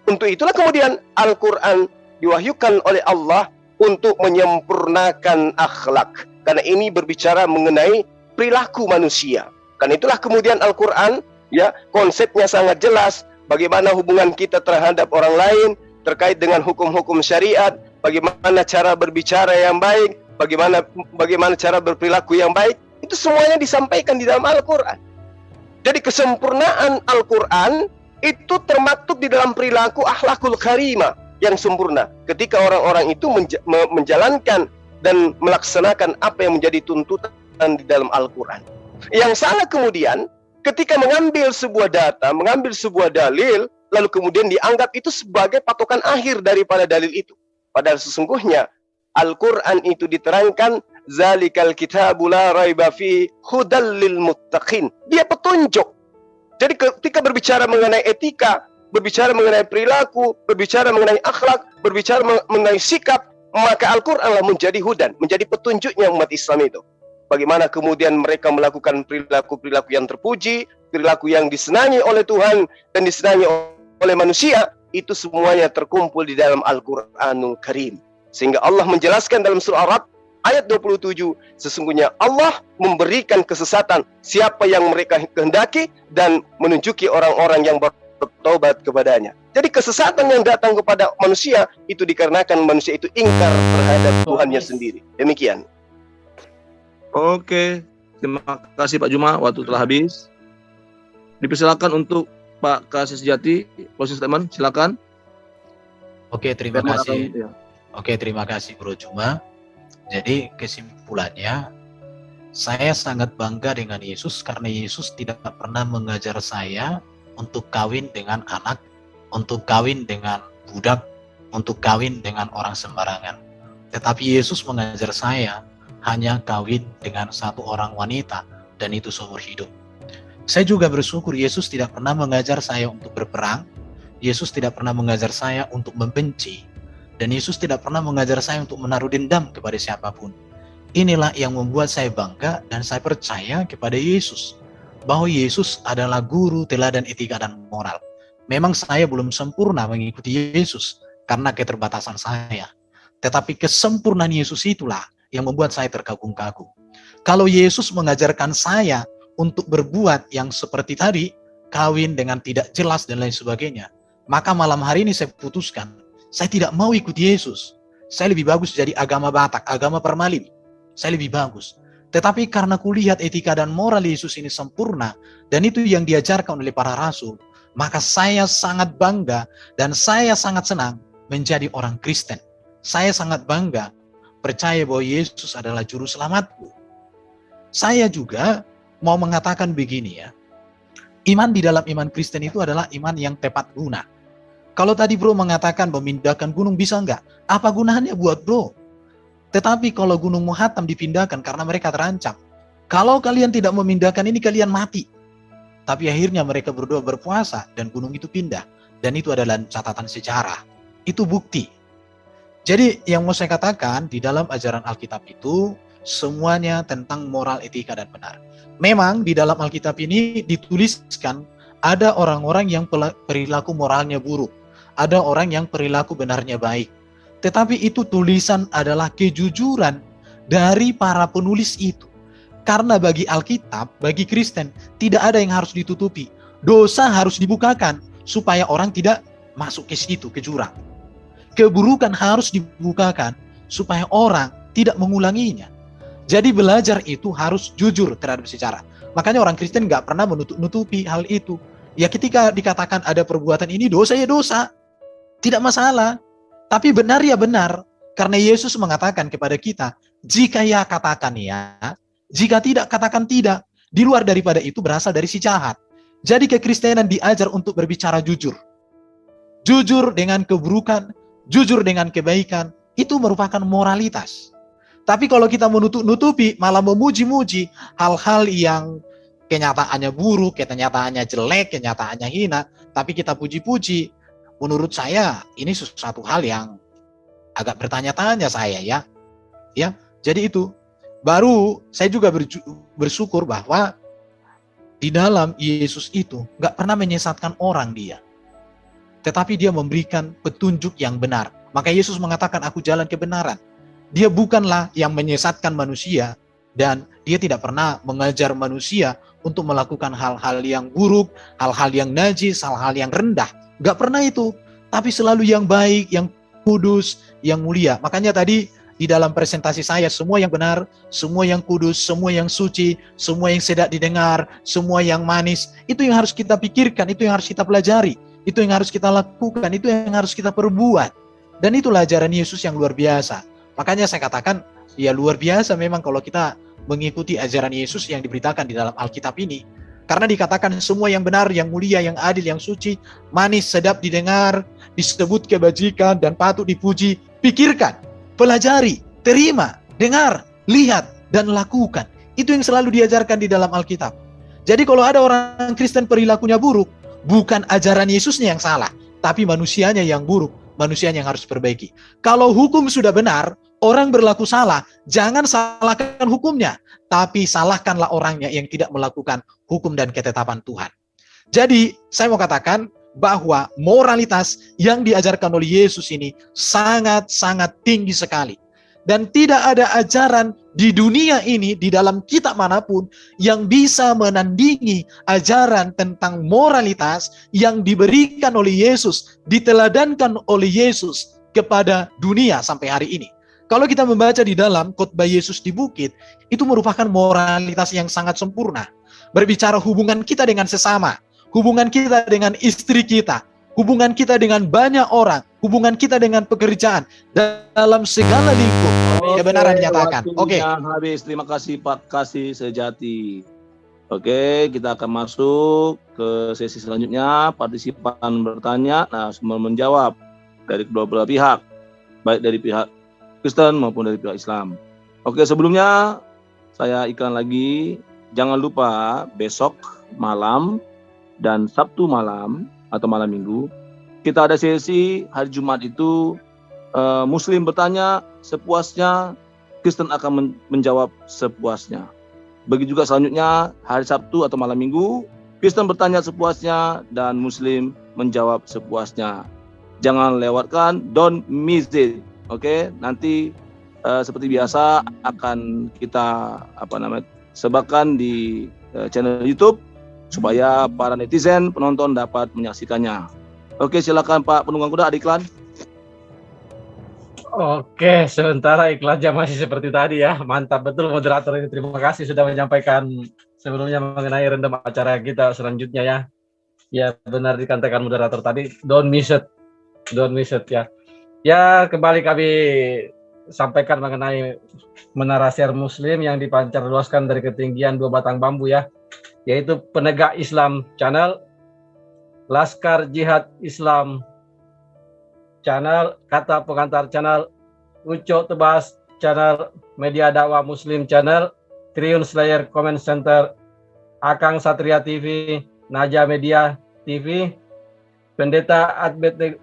Untuk itulah kemudian Al-Quran diwahyukan oleh Allah untuk menyempurnakan akhlak, karena ini berbicara mengenai perilaku manusia. Karena itulah kemudian Al-Quran ya konsepnya sangat jelas, bagaimana hubungan kita terhadap orang lain terkait dengan hukum-hukum syariat, bagaimana cara berbicara yang baik, bagaimana cara berperilaku yang baik, itu semuanya disampaikan di dalam Al-Quran. Jadi kesempurnaan Al-Quran itu termaktub di dalam perilaku akhlakul karimah yang sempurna. Ketika orang-orang itu menjalankan dan melaksanakan apa yang menjadi tuntutan di dalam Al-Quran. Yang salah kemudian ketika mengambil sebuah data, mengambil sebuah dalil, lalu kemudian dianggap itu sebagai patokan akhir daripada dalil itu. Padahal sesungguhnya Al-Quran itu diterangkan, zalikal kitabu la raiba fi hudal lil muttaqin. Dia petunjuk. Jadi ketika berbicara mengenai etika, berbicara mengenai perilaku, berbicara mengenai akhlak, berbicara mengenai sikap, maka Al-Quran menjadi hudan, menjadi petunjuknya umat Islam itu. Bagaimana kemudian mereka melakukan perilaku-perilaku yang terpuji, perilaku yang disenangi oleh Tuhan dan disenangi oleh manusia, itu semuanya terkumpul di dalam Al-Quranul Karim. Sehingga Allah menjelaskan dalam surah Arab ayat 27, sesungguhnya Allah memberikan kesesatan siapa yang mereka kehendaki dan menunjuki orang-orang yang bertobat kepadanya. Jadi kesesatan yang datang kepada manusia itu dikarenakan manusia itu ingkar terhadap Tuhannya sendiri. Demikian. Oke, terima kasih Pak Juma, waktu telah habis. Dipersilakan untuk Pak Kasih Sejati, closing statement, silakan. Oke, terima kasih. Ya. Oke, terima kasih Bro Juma. Jadi kesimpulannya, saya sangat bangga dengan Yesus karena Yesus tidak pernah mengajar saya untuk kawin dengan anak, untuk kawin dengan budak, untuk kawin dengan orang sembarangan. Tetapi Yesus mengajar saya hanya kawin dengan satu orang wanita, dan itu seumur hidup. Saya juga bersyukur Yesus tidak pernah mengajar saya untuk berperang, Yesus tidak pernah mengajar saya untuk membenci, dan Yesus tidak pernah mengajar saya untuk menaruh dendam kepada siapapun. Inilah yang membuat saya bangga dan saya percaya kepada Yesus, bahwa Yesus adalah guru, teladan etika dan moral. Memang saya belum sempurna mengikuti Yesus karena keterbatasan saya, tetapi kesempurnaan Yesus itulah yang membuat saya terkagum-kagum. Kalau Yesus mengajarkan saya untuk berbuat yang seperti tadi, kawin dengan tidak jelas dan lain sebagainya, maka malam hari ini saya putuskan, saya tidak mau ikut Yesus. Saya lebih bagus jadi agama Batak, agama Permalin. Saya lebih bagus. Tetapi karena kulihat etika dan moral Yesus ini sempurna, dan itu yang diajarkan oleh para rasul, maka saya sangat bangga dan saya sangat senang menjadi orang Kristen. Saya sangat bangga percaya bahwa Yesus adalah juru selamatku. Saya juga mau mengatakan begini ya, iman di dalam iman Kristen itu adalah iman yang tepat guna. Kalau tadi bro mengatakan memindahkan gunung bisa enggak? Apa gunanya buat bro? Tetapi kalau gunung Muhattam dipindahkan karena mereka terancam, kalau kalian tidak memindahkan ini kalian mati. Tapi akhirnya mereka berdua berpuasa dan gunung itu pindah. Dan itu adalah catatan sejarah. Itu bukti. Jadi yang mau saya katakan di dalam ajaran Alkitab itu semuanya tentang moral, etika, dan benar. Memang di dalam Alkitab ini dituliskan ada orang-orang yang perilaku moralnya buruk. Ada orang yang perilaku benarnya baik. Tetapi itu tulisan adalah kejujuran dari para penulis itu. Karena bagi Alkitab, bagi Kristen, tidak ada yang harus ditutupi. Dosa harus dibukakan supaya orang tidak masuk ke situ, ke jurang. Keburukan harus dibukakan supaya orang tidak mengulanginya. Jadi belajar itu harus jujur terhadap sejarah. Makanya orang Kristen nggak pernah menutupi hal itu. Ya ketika dikatakan ada perbuatan ini dosa ya dosa. Tidak masalah. Tapi benar ya benar. Karena Yesus mengatakan kepada kita, jika ya katakan ya, jika tidak katakan tidak. Di luar daripada itu berasal dari si jahat. Jadi kekristenan diajar untuk berbicara jujur. Jujur dengan keburukan, jujur dengan kebaikan, itu merupakan moralitas. Tapi kalau kita menutupi, malah memuji-muji hal-hal yang kenyataannya buruk, kenyataannya jelek, kenyataannya hina, tapi kita puji-puji, menurut saya ini sesuatu hal yang agak bertanya-tanya saya ya. Ya, jadi itu. Baru saya juga bersyukur bahwa di dalam Yesus itu nggak pernah menyesatkan orang dia. Tetapi dia memberikan petunjuk yang benar. Maka Yesus mengatakan, aku jalan kebenaran. Dia bukanlah yang menyesatkan manusia. Dan dia tidak pernah mengajar manusia untuk melakukan hal-hal yang buruk, hal-hal yang najis, hal-hal yang rendah. Nggak pernah itu. Tapi selalu yang baik, yang kudus, yang mulia. Makanya tadi di dalam presentasi saya, semua yang benar, semua yang kudus, semua yang suci, semua yang sedap didengar, semua yang manis. Itu yang harus kita pikirkan, itu yang harus kita pelajari. Itu yang harus kita lakukan, itu yang harus kita perbuat. Dan itulah ajaran Yesus yang luar biasa. Makanya saya katakan, ya luar biasa memang kalau kita mengikuti ajaran Yesus yang diberitakan di dalam Alkitab ini. Karena dikatakan semua yang benar, yang mulia, yang adil, yang suci, manis, sedap didengar, disebut kebajikan, dan patut dipuji. Pikirkan, pelajari, terima, dengar, lihat, dan lakukan. Itu yang selalu diajarkan di dalam Alkitab. Jadi kalau ada orang Kristen perilakunya buruk, bukan ajaran Yesusnya yang salah, tapi manusianya yang buruk, manusianya yang harus perbaiki. Kalau hukum sudah benar, orang berlaku salah, jangan salahkan hukumnya, tapi salahkanlah orangnya yang tidak melakukan hukum dan ketetapan Tuhan. Jadi, saya mau katakan bahwa moralitas yang diajarkan oleh Yesus ini sangat-sangat tinggi sekali. Dan tidak ada ajaran di dunia ini, di dalam kitab manapun, yang bisa menandingi ajaran tentang moralitas yang diberikan oleh Yesus, diteladankan oleh Yesus kepada dunia sampai hari ini. Kalau kita membaca di dalam khotbah Yesus di bukit, itu merupakan moralitas yang sangat sempurna. Berbicara hubungan kita dengan sesama, hubungan kita dengan istri kita, hubungan kita dengan banyak orang, hubungan kita dengan pekerjaan, dalam segala lingkup kebenaran dinyatakan. Oke. Habis. Terima kasih Pak Kasih Sejati. Oke, kita akan masuk ke sesi selanjutnya. Partisipan bertanya, nah semua menjawab dari kedua belah pihak, baik dari pihak Kristen maupun dari pihak Islam. Oke, sebelumnya saya iklan lagi. Jangan lupa besok malam dan Sabtu malam atau malam Minggu kita ada sesi hari Jumat itu Muslim bertanya sepuasnya, Kristen akan menjawab sepuasnya. Begitu juga selanjutnya hari Sabtu atau malam Minggu, Kristen bertanya sepuasnya dan Muslim menjawab sepuasnya. Jangan lewatkan, don't miss it. Oke, nanti seperti biasa akan kita sebarkan di channel YouTube supaya para netizen penonton dapat menyaksikannya. Oke, silakan Pak Penunggang Kuda, ada iklan. Oke, sementara iklannya masih seperti tadi ya. Mantap betul moderator ini. Terima kasih sudah menyampaikan sebelumnya mengenai random acara kita selanjutnya ya. Ya, benar dikatakan moderator tadi. Don't miss it. Don't miss it ya. Ya, kembali kami sampaikan mengenai menara siar Muslim yang dipancarluaskan dari ketinggian 2 batang bambu ya. Yaitu Penegak Islam Channel, Laskar Jihad Islam Channel, Kata Pengantar Channel, Ucok Tebas Channel, Media Dakwah Muslim Channel, Triun Slayer Comment Center, Akang Satria TV, Naja Media TV, Pendeta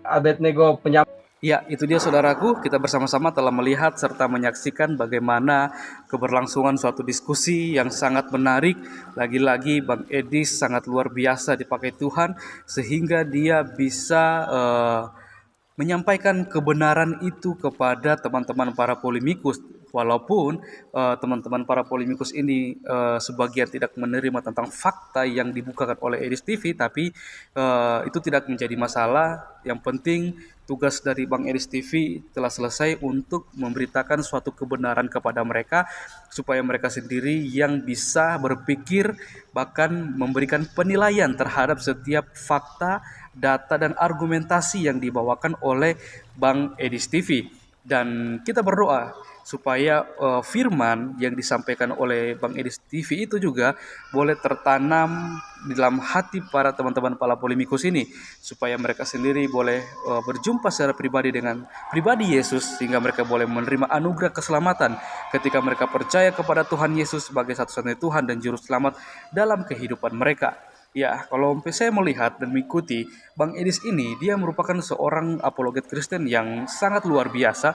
Abednego Penyam. Ya, itu dia saudaraku, kita bersama-sama telah melihat serta menyaksikan bagaimana keberlangsungan suatu diskusi yang sangat menarik. Lagi-lagi Bang Edis sangat luar biasa dipakai Tuhan sehingga dia bisa menyampaikan kebenaran itu kepada teman-teman para polemikus, walaupun teman-teman para polemikus ini sebagian tidak menerima tentang fakta yang dibukakan oleh Edis TV, tapi itu tidak menjadi masalah. Yang penting tugas dari Bang Edis TV telah selesai untuk memberitakan suatu kebenaran kepada mereka supaya mereka sendiri yang bisa berpikir bahkan memberikan penilaian terhadap setiap fakta, data dan argumentasi yang dibawakan oleh Bang Edis TV. Dan kita berdoa supaya firman yang disampaikan oleh Bang Edis TV itu juga boleh tertanam di dalam hati para teman-teman para polemikus ini, supaya mereka sendiri boleh berjumpa secara pribadi dengan pribadi Yesus, sehingga mereka boleh menerima anugerah keselamatan ketika mereka percaya kepada Tuhan Yesus sebagai satu-satunya Tuhan dan Juru Selamat dalam kehidupan mereka. Ya, kalau saya melihat dan mengikuti Bang Edis ini, dia merupakan seorang apologet Kristen yang sangat luar biasa,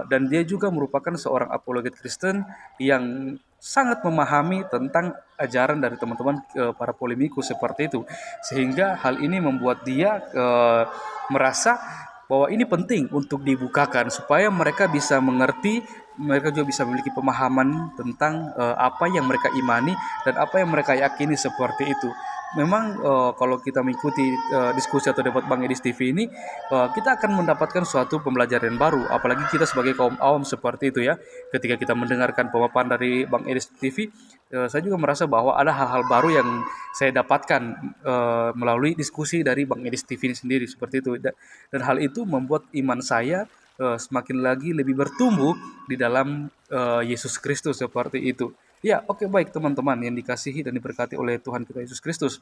dan dia juga merupakan seorang apologet Kristen yang sangat memahami tentang ajaran dari teman-teman para polemikus seperti itu, sehingga hal ini membuat dia merasa bahwa ini penting untuk dibukakan supaya mereka bisa mengerti, mereka juga bisa memiliki pemahaman tentang apa yang mereka imani dan apa yang mereka yakini seperti itu. Memang kalau kita mengikuti diskusi atau debat Bang Edis TV ini, kita akan mendapatkan suatu pembelajaran baru, apalagi kita sebagai kaum awam seperti itu ya. Ketika kita mendengarkan pemaparan dari Bang Edis TV, saya juga merasa bahwa ada hal-hal baru yang saya dapatkan melalui diskusi dari Bang Edis TV ini sendiri seperti itu. Dan hal itu membuat iman saya semakin lagi lebih bertumbuh di dalam Yesus Kristus seperti itu. Ya, oke, baik teman-teman yang dikasihi dan diberkati oleh Tuhan kita Yesus Kristus.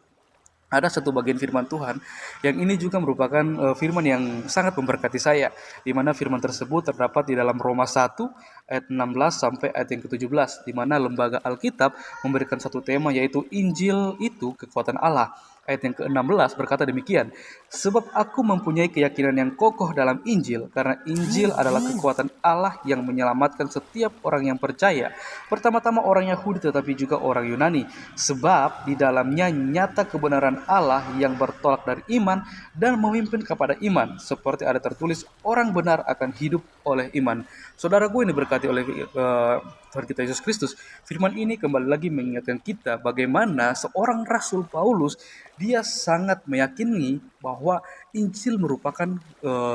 Ada satu bagian firman Tuhan yang ini juga merupakan firman yang sangat memberkati saya, di mana firman tersebut terdapat di dalam Roma 1 ayat 16 sampai ayat yang ke-17, di mana Lembaga Alkitab memberikan satu tema, yaitu Injil itu kekuatan Allah. Ayat yang ke-16 berkata demikian, sebab aku mempunyai keyakinan yang kokoh dalam Injil, karena Injil adalah kekuatan Allah yang menyelamatkan setiap orang yang percaya, pertama-tama orang Yahudi tetapi juga orang Yunani, sebab di dalamnya nyata kebenaran Allah yang bertolak dari iman dan memimpin kepada iman, seperti ada tertulis, orang benar akan hidup oleh iman. Saudaraku ini berkati oleh Tuhan kita Yesus Kristus. Firman ini kembali lagi mengingatkan kita bagaimana seorang Rasul Paulus dia sangat meyakini bahwa Injil merupakan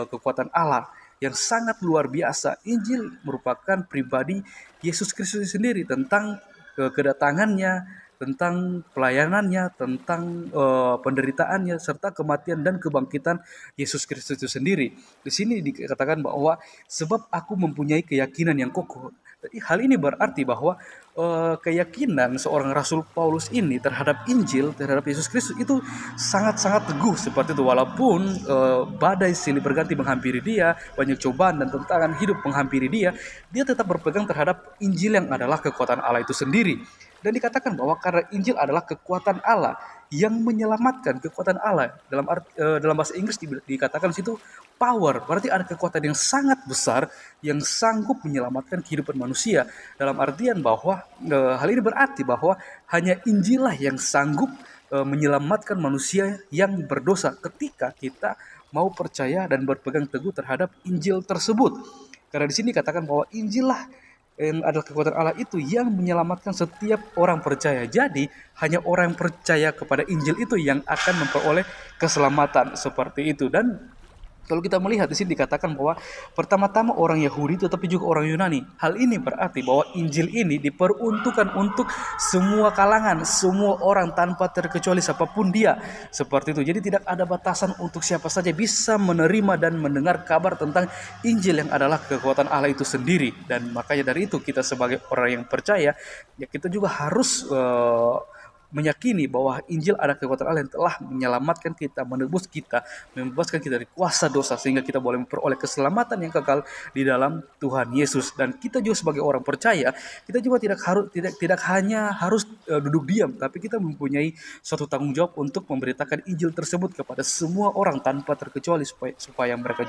kekuatan Allah yang sangat luar biasa. Injil merupakan pribadi Yesus Kristus sendiri, tentang kedatangannya, tentang pelayanannya, tentang penderitaannya, serta kematian dan kebangkitan Yesus Kristus itu sendiri. Di sini dikatakan bahwa sebab aku mempunyai keyakinan yang kokoh. Jadi hal ini berarti bahwa keyakinan seorang Rasul Paulus ini terhadap Injil, terhadap Yesus Kristus itu sangat-sangat teguh seperti itu. Walaupun badai silih berganti menghampiri dia, banyak cobaan dan tantangan hidup menghampiri dia, dia tetap berpegang terhadap Injil yang adalah kekuatan Allah itu sendiri. Dan dikatakan bahwa karena Injil adalah kekuatan Allah yang menyelamatkan, kekuatan Allah dalam bahasa Inggris dikatakan situ power, berarti ada kekuatan yang sangat besar yang sanggup menyelamatkan kehidupan manusia. Dalam artian bahwa hal ini berarti bahwa hanya Injil lah yang sanggup menyelamatkan manusia yang berdosa ketika kita mau percaya dan berpegang teguh terhadap Injil tersebut. Karena di sini katakan bahwa Injil lah yang adalah kekuatan Allah itu yang menyelamatkan setiap orang percaya. Jadi hanya orang yang percaya kepada Injil itu yang akan memperoleh keselamatan seperti itu. Dan kalau kita melihat di sini dikatakan bahwa pertama-tama orang Yahudi tetapi juga orang Yunani. Hal ini berarti bahwa Injil ini diperuntukkan untuk semua kalangan, semua orang tanpa terkecuali siapapun dia. Seperti itu. Jadi tidak ada batasan untuk siapa saja bisa menerima dan mendengar kabar tentang Injil yang adalah kekuatan Allah itu sendiri. Dan makanya dari itu kita sebagai orang yang percaya, ya kita juga harus meyakini bahwa Injil ada kekuatan Allah yang telah menyelamatkan kita, menebus kita, membebaskan kita dari kuasa dosa, sehingga kita boleh memperoleh keselamatan yang kekal di dalam Tuhan Yesus. Dan kita juga sebagai orang percaya, kita juga tidak hanya harus duduk diam, tapi kita mempunyai suatu tanggung jawab untuk memberitakan Injil tersebut kepada semua orang tanpa terkecuali, supaya mereka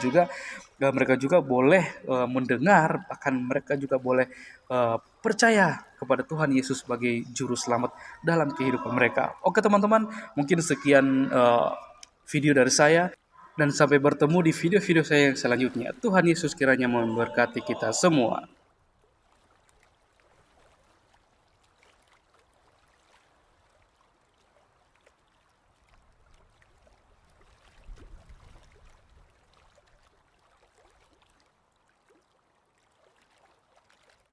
juga boleh mendengar, bahkan mereka juga boleh percaya kepada Tuhan Yesus sebagai juru selamat dalam kehidupan mereka. Oke teman-teman, mungkin sekian video dari saya, dan sampai bertemu di video-video saya yang selanjutnya. Tuhan Yesus kiranya memberkati kita semua.